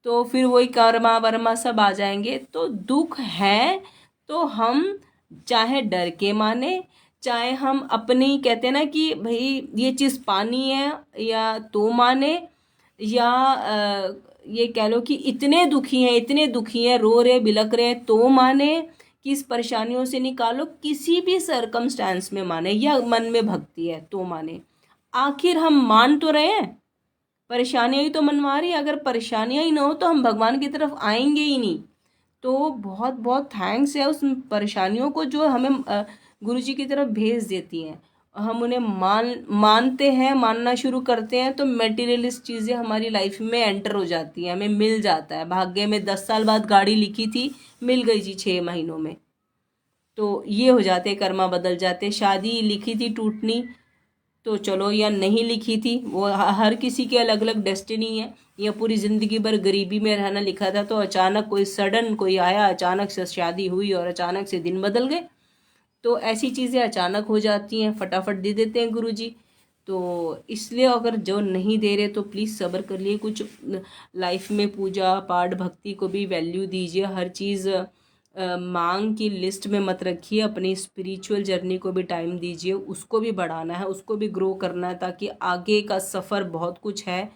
तो फिर वही कर्मा वर्मा सब आ जाएंगे। तो दुख है तो हम चाहे डर के माने, चाहे हम अपनी कहते हैं ना कि भाई ये चीज़ पानी है या तो माने, या ये कह लो कि इतने दुखी हैं रो रहे बिलक रहे हैं तो माने, कि इस परेशानियों से निकालो किसी भी सरकमस्टांस में माने, या मन में भक्ति है तो माने। आखिर हम मान तो रहे हैं, परेशानियां ही तो मनवा रही है। अगर परेशानियां ही ना हो तो हम भगवान की तरफ आएंगे ही नहीं। तो बहुत बहुत थैंक्स है उस परेशानियों को जो हमें गुरु जी की तरफ भेज देती हैं। हम उन्हें मानते हैं, मानना शुरू करते हैं तो मेटीरियलिस्ट चीज़ें हमारी लाइफ में एंटर हो जाती हैं, हमें मिल जाता है। भाग्य में 10 साल बाद गाड़ी लिखी थी, मिल गई जी 6 महीनों में। तो ये हो जाते, कर्मा बदल जाते। शादी लिखी थी टूटनी तो चलो, या नहीं लिखी थी, वो हर किसी के अलग अलग डेस्टिनी है। या पूरी ज़िंदगी भर गरीबी में रहना लिखा था तो अचानक कोई सडन कोई आया, अचानक से शादी हुई और अचानक से दिन बदल गए। तो ऐसी चीज़ें अचानक हो जाती हैं, फटाफट दे देते हैं गुरु जी। तो इसलिए अगर जो नहीं दे रहे तो प्लीज़ सब्र कर लिए। कुछ लाइफ में पूजा पाठ भक्ति को भी वैल्यू दीजिए। हर चीज़ मांग की लिस्ट में मत रखिए। अपनी स्पिरिचुअल जर्नी को भी टाइम दीजिए, उसको भी बढ़ाना है, उसको भी ग्रो करना है, ताकि आगे का सफ़र बहुत कुछ है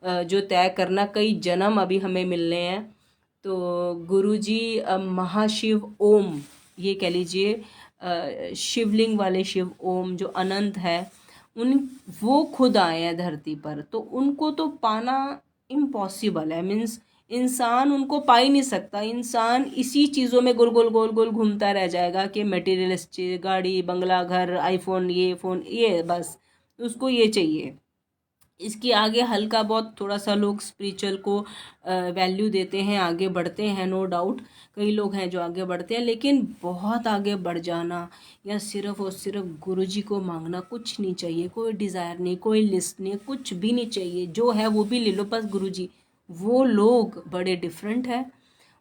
जो तय करना। कई जन्म अभी हमें मिलने हैं। तो गुरुजी महाशिव ओम, ये कह लीजिए शिवलिंग वाले शिव ओम जो अनंत है, उन वो खुद आए हैं धरती पर। तो उनको तो पाना इम्पॉसिबल है, मीन्स इंसान उनको पा ही नहीं सकता। इंसान इसी चीज़ों में गोल गोल गोल गोल घूमता रह जाएगा कि मटेरियलिस्टिक गाड़ी बंगला घर आईफोन ये फ़ोन ये, बस उसको ये चाहिए। इसके आगे हल्का बहुत थोड़ा सा लोग स्पिरिचुअल को वैल्यू देते हैं, आगे बढ़ते हैं, नो डाउट कई लोग हैं जो आगे बढ़ते हैं। लेकिन बहुत आगे बढ़ जाना या सिर्फ और सिर्फ गुरुजी को मांगना, कुछ नहीं चाहिए, कोई डिज़ायर नहीं, कोई लिस्ट नहीं, कुछ भी नहीं चाहिए। जो है वो भी ले लो बस गुरुजी। वो लोग बड़े डिफरेंट है।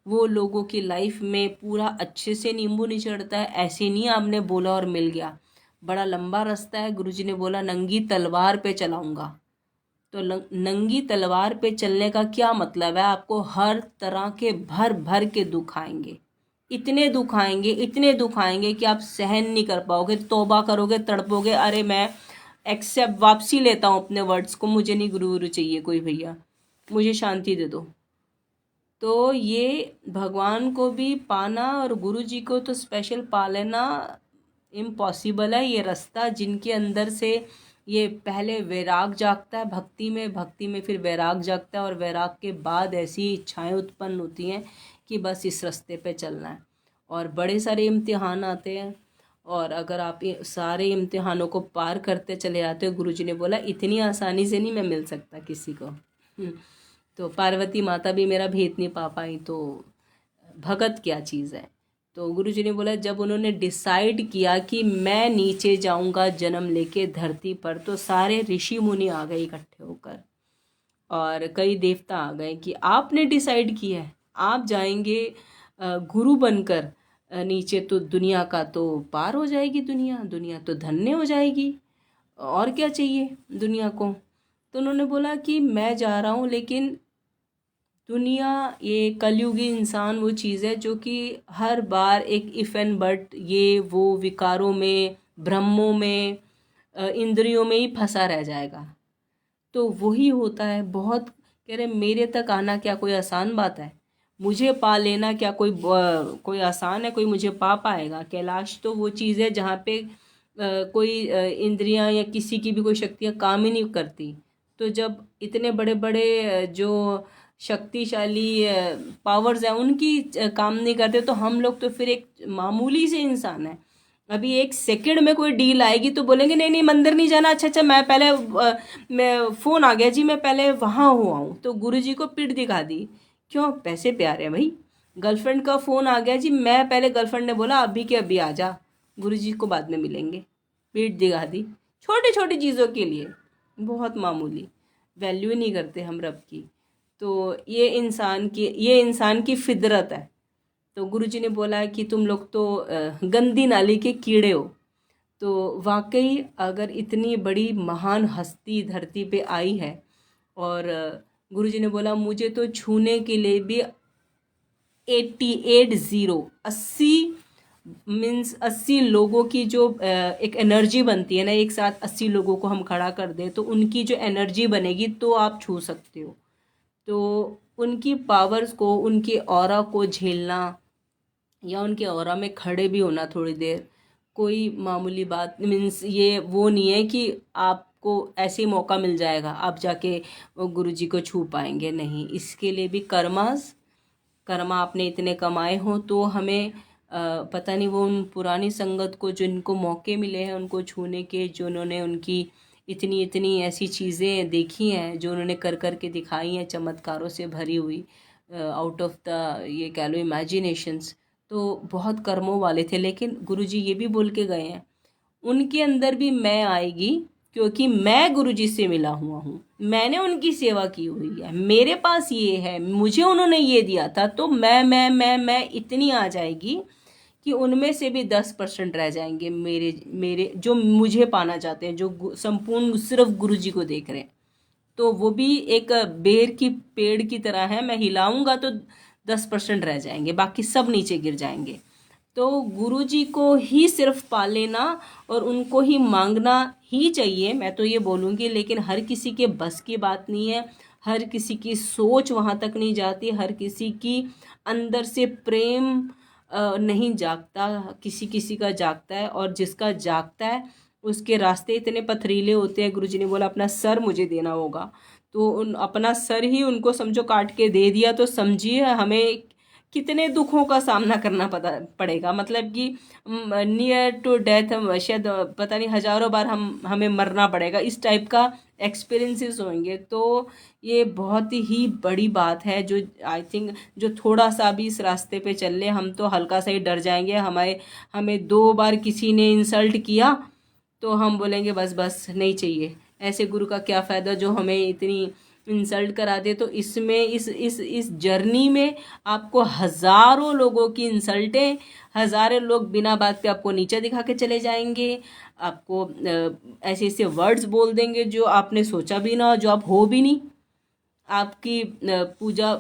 वो लोगों की लाइफ में पूरा अच्छे से नींबू निचड़ता है। ऐसे नहीं आपने बोला और मिल गया, बड़ा लंबा रास्ता है। गुरुजी ने बोला नंगी तलवार पे चलाऊंगा। तो नंगी तलवार पे चलने का क्या मतलब है? आपको हर तरह के भर भर के दुख आएंगे, इतने दुख आएंगे, इतने दुख आएंगे कि आप सहन नहीं कर पाओगे, तौबा करोगे, तड़पोगे, अरे मैं एक्सेप्ट वापसी लेता हूँ अपने वर्ड्स को, मुझे नहीं गुरु गुरु चाहिए कोई, भैया मुझे शांति दे दो। तो ये भगवान को भी पाना और गुरु जी को तो स्पेशल पा लेना इम्पॉसिबल है। ये रास्ता जिनके अंदर से ये पहले वैराग जागता है भक्ति में, भक्ति में फिर वैराग जागता है, और वैराग के बाद ऐसी इच्छाएं उत्पन्न होती हैं कि बस इस रास्ते पे चलना है। और बड़े सारे इम्तिहान आते हैं, और अगर आप ये सारे इम्तिहानों को पार करते चले जाते हो, गुरुजी ने बोला इतनी आसानी से नहीं मैं मिल सकता किसी को। तो पार्वती माता भी मेरा भेद नहीं पा पाई, तो भगत क्या चीज़ है। तो गुरुजी ने बोला जब उन्होंने डिसाइड किया कि मैं नीचे जाऊंगा जन्म लेके धरती पर, तो सारे ऋषि मुनि आ गए इकट्ठे होकर, और कई देवता आ गए कि आपने डिसाइड किया है आप जाएंगे गुरु बनकर नीचे, तो दुनिया का तो पार हो जाएगी, दुनिया दुनिया तो धन्य हो जाएगी, और क्या चाहिए दुनिया को। तो उन्होंने बोला कि मैं जा रहा हूँ, लेकिन दुनिया ये कलयुगी इंसान वो चीज़ है जो कि हर बार एक इफ़ एंड बट, ये वो विकारों में, भ्रमों में, इंद्रियों में ही फंसा रह जाएगा। तो वही होता है। बहुत कह रहे मेरे तक आना क्या कोई आसान बात है, मुझे पा लेना क्या कोई आसान है, कोई मुझे पा पाएगा? कैलाश तो वो चीज़ है जहाँ पे कोई इंद्रियां या किसी की भी कोई शक्तियाँ काम ही नहीं करती। तो जब इतने बड़े बड़े जो शक्तिशाली पावर्स हैं उनकी काम नहीं करते, तो हम लोग तो फिर एक मामूली से इंसान है। अभी एक सेकंड में कोई डील आएगी तो बोलेंगे नहीं नहीं मंदिर नहीं जाना, अच्छा अच्छा मैं पहले मैं फ़ोन आ गया जी मैं पहले वहाँ हुआ हूँ, तो गुरु जी को पीठ दिखा दी। क्यों? पैसे प्यारे हैं भाई। गर्लफ्रेंड का फ़ोन आ गया जी, मैं पहले, गर्लफ्रेंड ने बोला अभी के अभी आ जा, गुरु जी को बाद में मिलेंगे, पीठ दिखा दी। छोटी छोटी चीज़ों के लिए बहुत मामूली, वैल्यू नहीं करते हम रब की। तो ये इंसान की फितरत है। तो गुरुजी ने बोला है कि तुम लोग तो गंदी नाली के कीड़े हो। तो वाकई अगर इतनी बड़ी महान हस्ती धरती पे आई है और गुरुजी ने बोला मुझे तो छूने के लिए भी 80 मीन्स 80 लोगों की जो एक एनर्जी बनती है ना, एक साथ 80 लोगों को हम खड़ा कर दें तो उनकी जो एनर्जी बनेगी तो आप छू सकते हो। तो उनकी पावर्स को, उनके ऑरा को झेलना या उनके ऑरा में खड़े भी होना थोड़ी देर, कोई मामूली बात मीन्स ये वो नहीं है कि आपको ऐसे ही मौका मिल जाएगा आप जाके गुरुजी को छू पाएंगे, नहीं। इसके लिए भी कर्मा आपने इतने कमाए हों तो हमें पता नहीं वो उन पुरानी संगत को जिनको मौके मिले हैं उनको छूने के, जो उन्होंने उनकी इतनी इतनी ऐसी चीज़ें देखी हैं जो उन्होंने कर कर के दिखाई हैं, चमत्कारों से भरी हुई, आउट ऑफ द ये कह लो इमेजिनेशंस, तो बहुत कर्मों वाले थे। लेकिन गुरुजी ये भी बोल के गए हैं उनके अंदर भी मैं आएगी, क्योंकि मैं गुरुजी से मिला हुआ हूँ, मैंने उनकी सेवा की हुई है, मेरे पास ये है, मुझे उन्होंने ये दिया था, तो मैं इतनी आ जाएगी कि उनमें से भी 10% रह जाएंगे मेरे मेरे जो मुझे पाना चाहते हैं, जो संपूर्ण सिर्फ गुरुजी को देख रहे हैं। तो वो भी एक बेर की पेड़ की तरह है, मैं हिलाऊंगा तो 10% रह जाएंगे, बाकी सब नीचे गिर जाएंगे। तो गुरुजी को ही सिर्फ पा लेना और उनको ही मांगना ही चाहिए, मैं तो ये बोलूँगी। लेकिन हर किसी के बस की बात नहीं है, हर किसी की सोच वहाँ तक नहीं जाती, हर किसी की अंदर से प्रेम नहीं जागता, किसी किसी का जागता है, और जिसका जागता है उसके रास्ते इतने पथरीले होते हैं। गुरुजी ने बोला अपना सर मुझे देना होगा, तो उन अपना सर ही उनको समझो काट के दे दिया, तो समझिए हमें कितने दुखों का सामना करना पड़ेगा। मतलब कि नियर टू डेथ, शायद पता नहीं हजारों बार हमें मरना पड़ेगा, इस टाइप का एक्सपीरियंसेस होंगे। तो ये बहुत ही बड़ी बात है, जो आई थिंक जो थोड़ा सा भी इस रास्ते पे चल ले, हम तो हल्का सा ही डर जाएंगे। हमें 2 बार किसी ने इंसल्ट किया तो हम बोलेंगे बस बस नहीं चाहिए, ऐसे गुरु का क्या फ़ायदा जो हमें इतनी इंसल्ट करा दे। तो इसमें इस जर्नी में आपको हज़ारों लोगों की इंसल्टें, हज़ारों लोग बिना बात पे आपको नीचे दिखा के चले जाएंगे, आपको ऐसे ऐसे वर्ड्स बोल देंगे जो आपने सोचा भी ना, जो आप हो भी नहीं। आपकी पूजा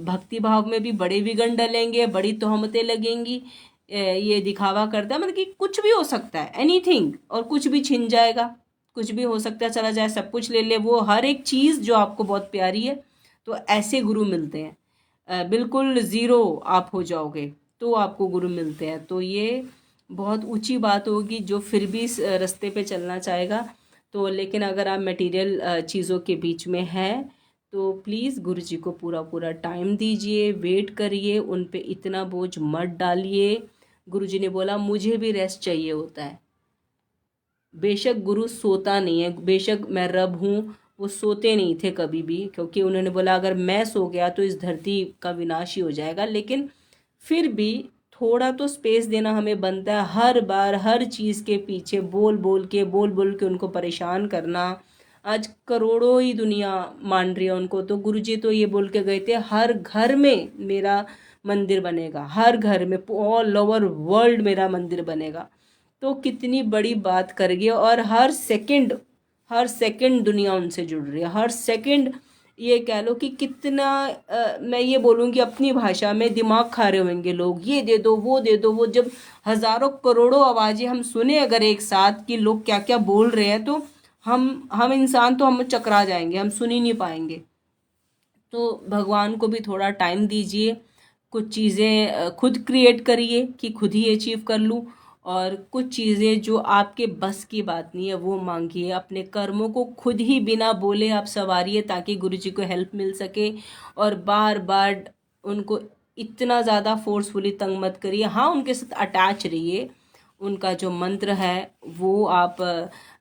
भक्ति भाव में भी बड़े विघन डलेंगे, बड़ी तोहमतें लगेंगी, ये दिखावा करता है, मतलब कि कुछ भी हो सकता है, एनीथिंग, और कुछ भी छिन जाएगा, कुछ भी हो सकता है, चला जाए, सब कुछ ले ले वो, हर एक चीज़ जो आपको बहुत प्यारी है। तो ऐसे गुरु मिलते हैं, बिल्कुल ज़ीरो आप हो जाओगे तो आपको गुरु मिलते हैं। तो ये बहुत ऊंची बात होगी जो फिर भी इस रास्ते पे चलना चाहेगा। तो लेकिन अगर आप मटेरियल चीज़ों के बीच में हैं तो प्लीज़ गुरुजी को पूरा पूरा टाइम दीजिए, वेट करिए, उन पे इतना बोझ मत डालिए। गुरुजी ने बोला मुझे भी रेस्ट चाहिए होता है। बेशक गुरु सोता नहीं है, बेशक मैं रब हूँ, वो सोते नहीं थे कभी भी, क्योंकि उन्होंने बोला अगर मैं सो गया तो इस धरती का विनाश ही हो जाएगा। लेकिन फिर भी थोड़ा तो स्पेस देना हमें बनता है। हर बार हर चीज़ के पीछे बोल बोल के उनको परेशान करना, आज करोड़ों ही दुनिया मान रही है उनको। तो गुरुजी तो ये बोल के गए थे हर घर में मेरा मंदिर बनेगा, हर घर में, ऑल ओवर वर्ल्ड मेरा मंदिर बनेगा। तो कितनी बड़ी बात कर गए, और हर सेकंड दुनिया उनसे जुड़ रही है, हर सेकंड। ये कह लो कि कितना मैं ये बोलूँगी अपनी भाषा में, दिमाग खा रहे होंगे लोग, ये दे दो वो दे दो वो। जब हज़ारों करोड़ों आवाज़ें हम सुने अगर एक साथ कि लोग क्या क्या बोल रहे हैं, तो हम इंसान तो हम चकरा जाएंगे, हम सुन ही नहीं पाएंगे। तो भगवान को भी थोड़ा टाइम दीजिए, कुछ चीज़ें खुद क्रिएट करिए कि खुद ही अचीव कर लूँ, और कुछ चीज़ें जो आपके बस की बात नहीं है वो मांगिए। अपने कर्मों को खुद ही बिना बोले आप संवारिए ताकि गुरुजी को हेल्प मिल सके। और बार बार उनको इतना ज़्यादा फोर्सफुली तंग मत करिए। हाँ, उनके साथ अटैच रहिए, उनका जो मंत्र है वो आप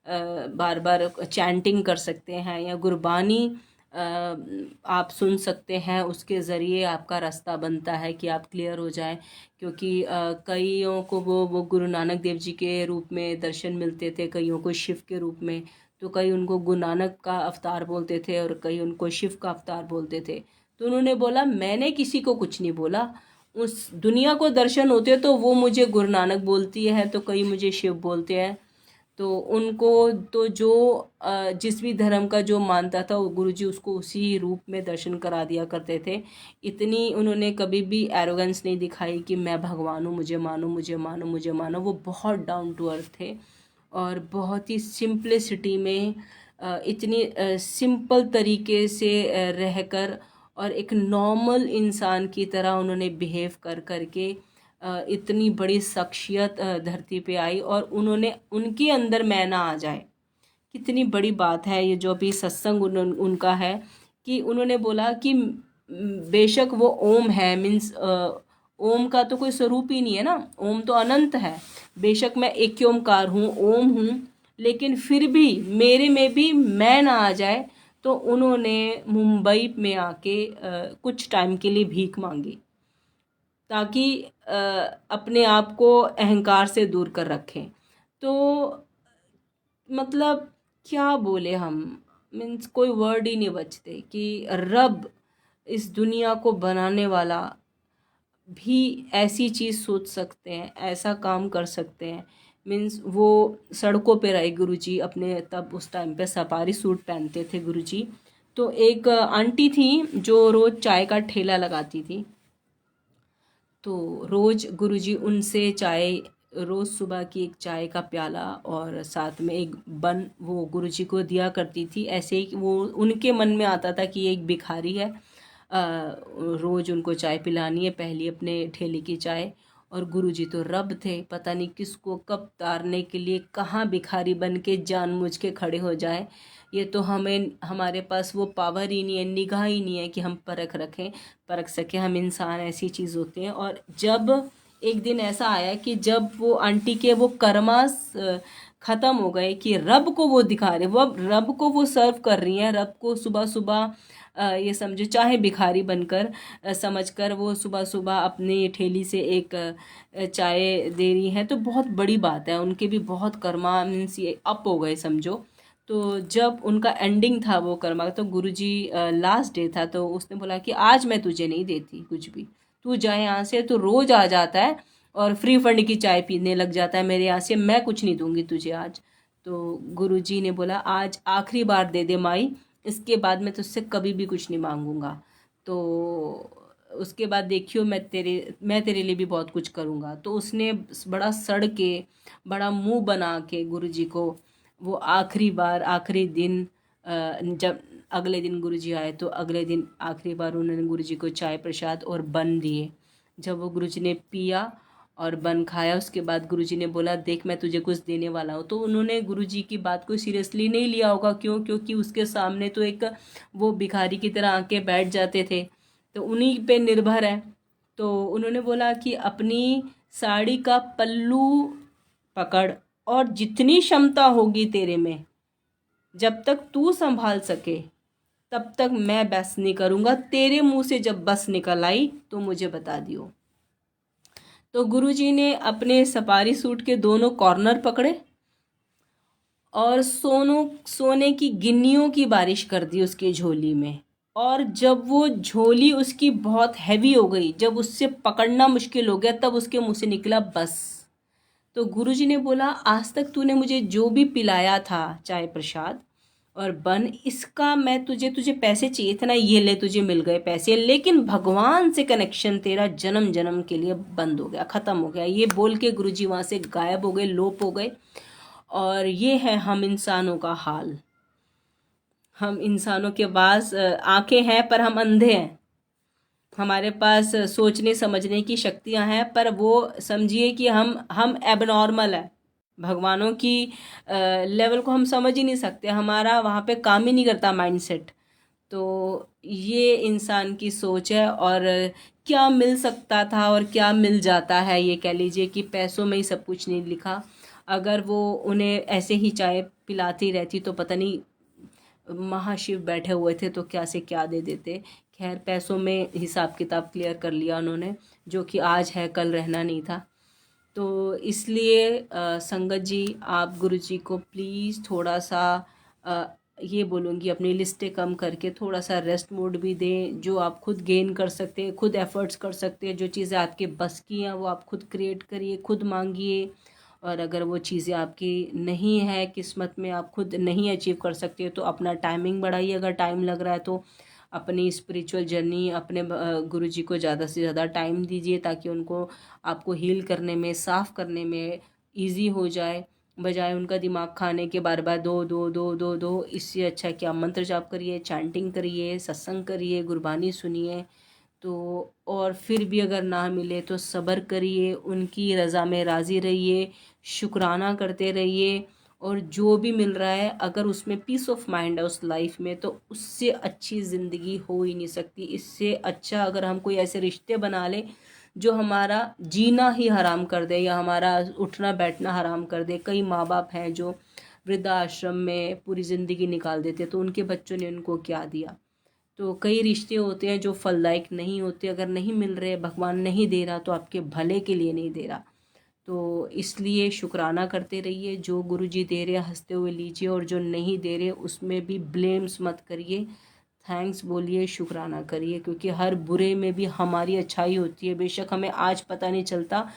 बार बार चैंटिंग कर सकते हैं, या गुरबानी आप सुन सकते हैं, उसके ज़रिए आपका रास्ता बनता है कि आप क्लियर हो जाएं। क्योंकि कईयों को वो गुरु नानक देव जी के रूप में दर्शन मिलते थे, कईयों को शिव के रूप में, तो कई उनको गुरु नानक का अवतार बोलते थे और कई उनको शिव का अवतार बोलते थे। तो उन्होंने बोला मैंने किसी को कुछ नहीं बोला, उस दुनिया को दर्शन होते तो वो मुझे गुरु नानक बोलती है, तो कई मुझे शिव बोलते हैं। तो उनको तो जो जिस भी धर्म का जो मानता था वो गुरुजी उसको उसी रूप में दर्शन करा दिया करते थे। इतनी उन्होंने कभी भी एरोगेंस नहीं दिखाई कि मैं भगवान हूँ, मुझे मानो, मुझे मानो, मुझे मानो। वो बहुत डाउन टू अर्थ थे और बहुत ही सिंपलिसिटी में इतनी सिंपल तरीके से रहकर और एक नॉर्मल इंसान की तरह उन्होंने बिहेव कर करके इतनी बड़ी शख्सियत धरती पे आई और उन्होंने उनके अंदर मैं ना आ जाए। कितनी बड़ी बात है ये जो अभी सत्संग उनका है कि उन्होंने बोला कि बेशक वो ओम है, मीन्स ओम का तो कोई स्वरूप ही नहीं है ना, ओम तो अनंत है। बेशक मैं एक ओमकार हूँ, ओम हूँ, लेकिन फिर भी मेरे में भी मैं ना आ जाए। तो उन्होंने मुंबई में आके कुछ टाइम के लिए भीख मांगी ताकि अपने आप को अहंकार से दूर कर रखें। तो मतलब क्या बोले हम, मीन्स कोई वर्ड ही नहीं बचते कि रब, इस दुनिया को बनाने वाला भी ऐसी चीज़ सोच सकते हैं, ऐसा काम कर सकते हैं। मीन्स वो सड़कों पे रहे गुरुजी अपने, तब उस टाइम पे सफारी सूट पहनते थे गुरुजी। तो एक आंटी थी जो रोज़ चाय का ठेला लगाती थी। तो रोज़ गुरुजी उनसे चाय, रोज़ सुबह की एक चाय का प्याला और साथ में एक बन वो गुरुजी को दिया करती थी। ऐसे ही वो उनके मन में आता था कि ये एक भिखारी है, रोज़ उनको चाय पिलानी है, पहली अपने ठेले की चाय। और गुरुजी तो रब थे, पता नहीं किसको कब तारने के लिए कहाँ भिखारी बन के जानबूझ के खड़े हो जाए। ये तो हमें, हमारे पास वो पावर ही नहीं है, निगाह ही नहीं है कि हम परख सके। हम इंसान ऐसी चीज़ होते हैं। और जब एक दिन ऐसा आया कि जब वो आंटी के वो कर्मास ख़त्म हो गए कि रब को वो दिखा रहे, वो अब रब को वो सर्व कर रही हैं, रब को सुबह सुबह ये समझो चाहे भिखारी बनकर समझकर वो सुबह सुबह अपनी ठेली से एक चाय दे रही हैं। तो बहुत बड़ी बात है, उनके भी बहुत कर्मा मीन्स ये अप हो गए समझो। तो जब उनका एंडिंग था वो कर्मा, तो गुरुजी लास्ट डे था, तो उसने बोला कि आज मैं तुझे नहीं देती कुछ भी, तू जाए यहाँ से। तो रोज़ आ जाता है और फ्री फंड की चाय पीने लग जाता है मेरे यहाँ से, मैं कुछ नहीं दूंगी तुझे आज। तो गुरुजी ने बोला आज आखिरी बार दे दे माई, इसके बाद मैं तुझसे कभी भी कुछ नहीं मांगूंगा। तो उसके बाद देखियो मैं तेरे लिए भी बहुत कुछ करूँगा। तो उसने बड़ा सड़ के, बड़ा मुंह बना के गुरुजी को वो आखिरी बार, आखिरी दिन जब अगले दिन गुरुजी आए तो अगले दिन आखिरी बार उन्होंने गुरुजी को चाय प्रसाद और बन दिए। जब वो गुरुजी ने पिया और बन खाया, उसके बाद गुरुजी ने बोला देख मैं तुझे कुछ देने वाला हूँ। तो उन्होंने गुरुजी की बात को सीरियसली नहीं लिया होगा, क्यों, क्योंकि उसके सामने तो एक वो भिखारी की तरह आके बैठ जाते थे, तो उन्हीं पे निर्भर है। तो उन्होंने बोला कि अपनी साड़ी का पल्लू पकड़ और जितनी क्षमता होगी तेरे में, जब तक तू संभाल सके तब तक मैं बस नहीं करूँगा, तेरे मुंह से जब बस निकल आई तो मुझे बता दियो। तो गुरुजी ने अपने सफारी सूट के दोनों कॉर्नर पकड़े और सोने की गिन्नियों की बारिश कर दी उसकी झोली में। और जब वो झोली उसकी बहुत हैवी हो गई, जब उससे पकड़ना मुश्किल हो गया, तब उसके मुंह से निकला बस। तो गुरुजी ने बोला आज तक तूने मुझे जो भी पिलाया था चाय प्रसाद और बन, इसका मैं तुझे पैसे चाहिए थे ना, ये ले तुझे मिल गए पैसे, लेकिन भगवान से कनेक्शन तेरा जन्म जन्म के लिए बंद हो गया, ख़त्म हो गया। ये बोल के गुरुजी वहाँ से गायब हो गए, लोप हो गए। और ये है हम इंसानों का हाल। हम इंसानों के पास आंखें हैं पर हम अंधे हैं, हमारे पास सोचने समझने की शक्तियां हैं पर वो समझिए कि हम एबनॉर्मल है, भगवानों की लेवल को हम समझ ही नहीं सकते, हमारा वहाँ पे काम ही नहीं करता माइंडसेट। तो ये इंसान की सोच है। और क्या मिल सकता था और क्या मिल जाता है, ये कह लीजिए कि पैसों में ही सब कुछ नहीं लिखा। अगर वो उन्हें ऐसे ही चाय पिलाती रहती तो पता नहीं महाशिव बैठे हुए थे तो क्या से क्या दे देते। खैर पैसों में हिसाब किताब क्लियर कर लिया उन्होंने, जो कि आज है कल रहना नहीं था। तो इसलिए संगत जी आप गुरु जी को प्लीज़ थोड़ा सा ये बोलूँगी अपनी लिस्टें कम करके थोड़ा सा रेस्ट मोड भी दें। जो आप खुद गेन कर सकते हैं, खुद एफर्ट्स कर सकते हैं, जो चीज़ें आपके बस की हैं वो आप खुद क्रिएट करिए, खुद मांगिए और अगर वो चीज़ें आपकी नहीं है किस्मत में, आप खुद नहीं अचीव कर सकते हो, तो अपना टाइमिंग बढ़ाइए। अगर टाइम लग रहा है तो अपनी स्पिरिचुअल जर्नी, अपने गुरुजी को ज़्यादा से ज़्यादा टाइम दीजिए, ताकि उनको आपको हील करने में, साफ़ करने में ईजी हो जाए, बजाय उनका दिमाग खाने के बार बार दो दो दो दो दो। इससे अच्छा कि आप मंत्र जाप करिए, चैंटिंग करिए, सत्संग करिए, गुरबानी सुनिए। तो और फिर भी अगर ना मिले तो सब्र करिए, उनकी रज़ा में राज़ी रहिए, शुक्राना करते रहिए। और जो भी मिल रहा है, अगर उसमें पीस ऑफ माइंड है उस लाइफ में, तो उससे अच्छी ज़िंदगी हो ही नहीं सकती। इससे अच्छा अगर हम कोई ऐसे रिश्ते बना लें जो हमारा जीना ही हराम कर दे, या हमारा उठना बैठना हराम कर दे। कई माँ बाप हैं जो वृद्धाश्रम में पूरी ज़िंदगी निकाल देते, तो उनके बच्चों ने उनको क्या दिया। तो कई रिश्ते होते हैं जो फलदायक नहीं होते। अगर नहीं मिल रहे, भगवान नहीं दे रहा, तो आपके भले के लिए नहीं दे रहा। तो इसलिए शुक्राना करते रहिए। जो गुरुजी दे रहे हंसते हुए लीजिए, और जो नहीं दे रहे उसमें भी ब्लेम्स मत करिए, थैंक्स बोलिए, शुक्राना करिए। क्योंकि हर बुरे में भी हमारी अच्छाई होती है। बेशक हमें आज पता नहीं चलता,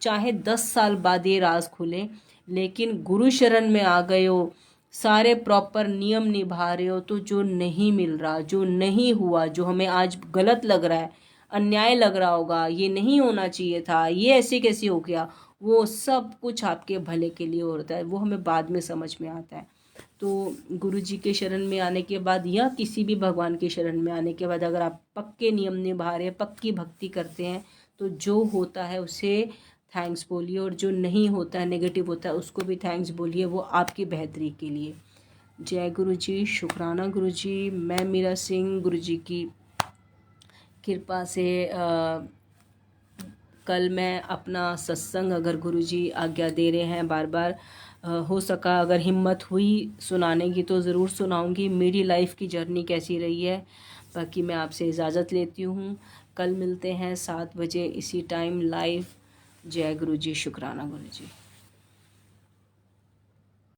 चाहे 10 साल बाद ये राज खुले, लेकिन गुरु शरण में आ गए हो, सारे प्रॉपर नियम निभा रहे हो, तो जो नहीं मिल रहा, जो नहीं हुआ, जो हमें आज गलत लग रहा है, अन्याय लग रहा होगा, ये नहीं होना चाहिए था, ये ऐसे कैसे हो गया, वो सब कुछ आपके भले के लिए होता है। वो हमें बाद में समझ में आता है। तो गुरु जी के शरण में आने के बाद, या किसी भी भगवान के शरण में आने के बाद, अगर आप पक्के नियम निभा रहे हैं, पक्की भक्ति करते हैं, तो जो होता है उसे थैंक्स बोलिए, और जो नहीं होता है, नेगेटिव होता है, उसको भी थैंक्स बोलिए। वो आपकी बेहतरी के लिए। जय गुरु जी, शुक्राना गुरु जी। मैं मीरा सिंह, गुरु जी की कृपा से कल मैं अपना सत्संग, अगर गुरुजी आज्ञा दे रहे हैं, बार बार हो सका, अगर हिम्मत हुई सुनाने की, तो ज़रूर सुनाऊंगी मेरी लाइफ की जर्नी कैसी रही है। बाकी मैं आपसे इजाज़त लेती हूँ। कल मिलते हैं 7 बजे इसी टाइम लाइव। जय गुरु जी, शुक्राना गुरु जी।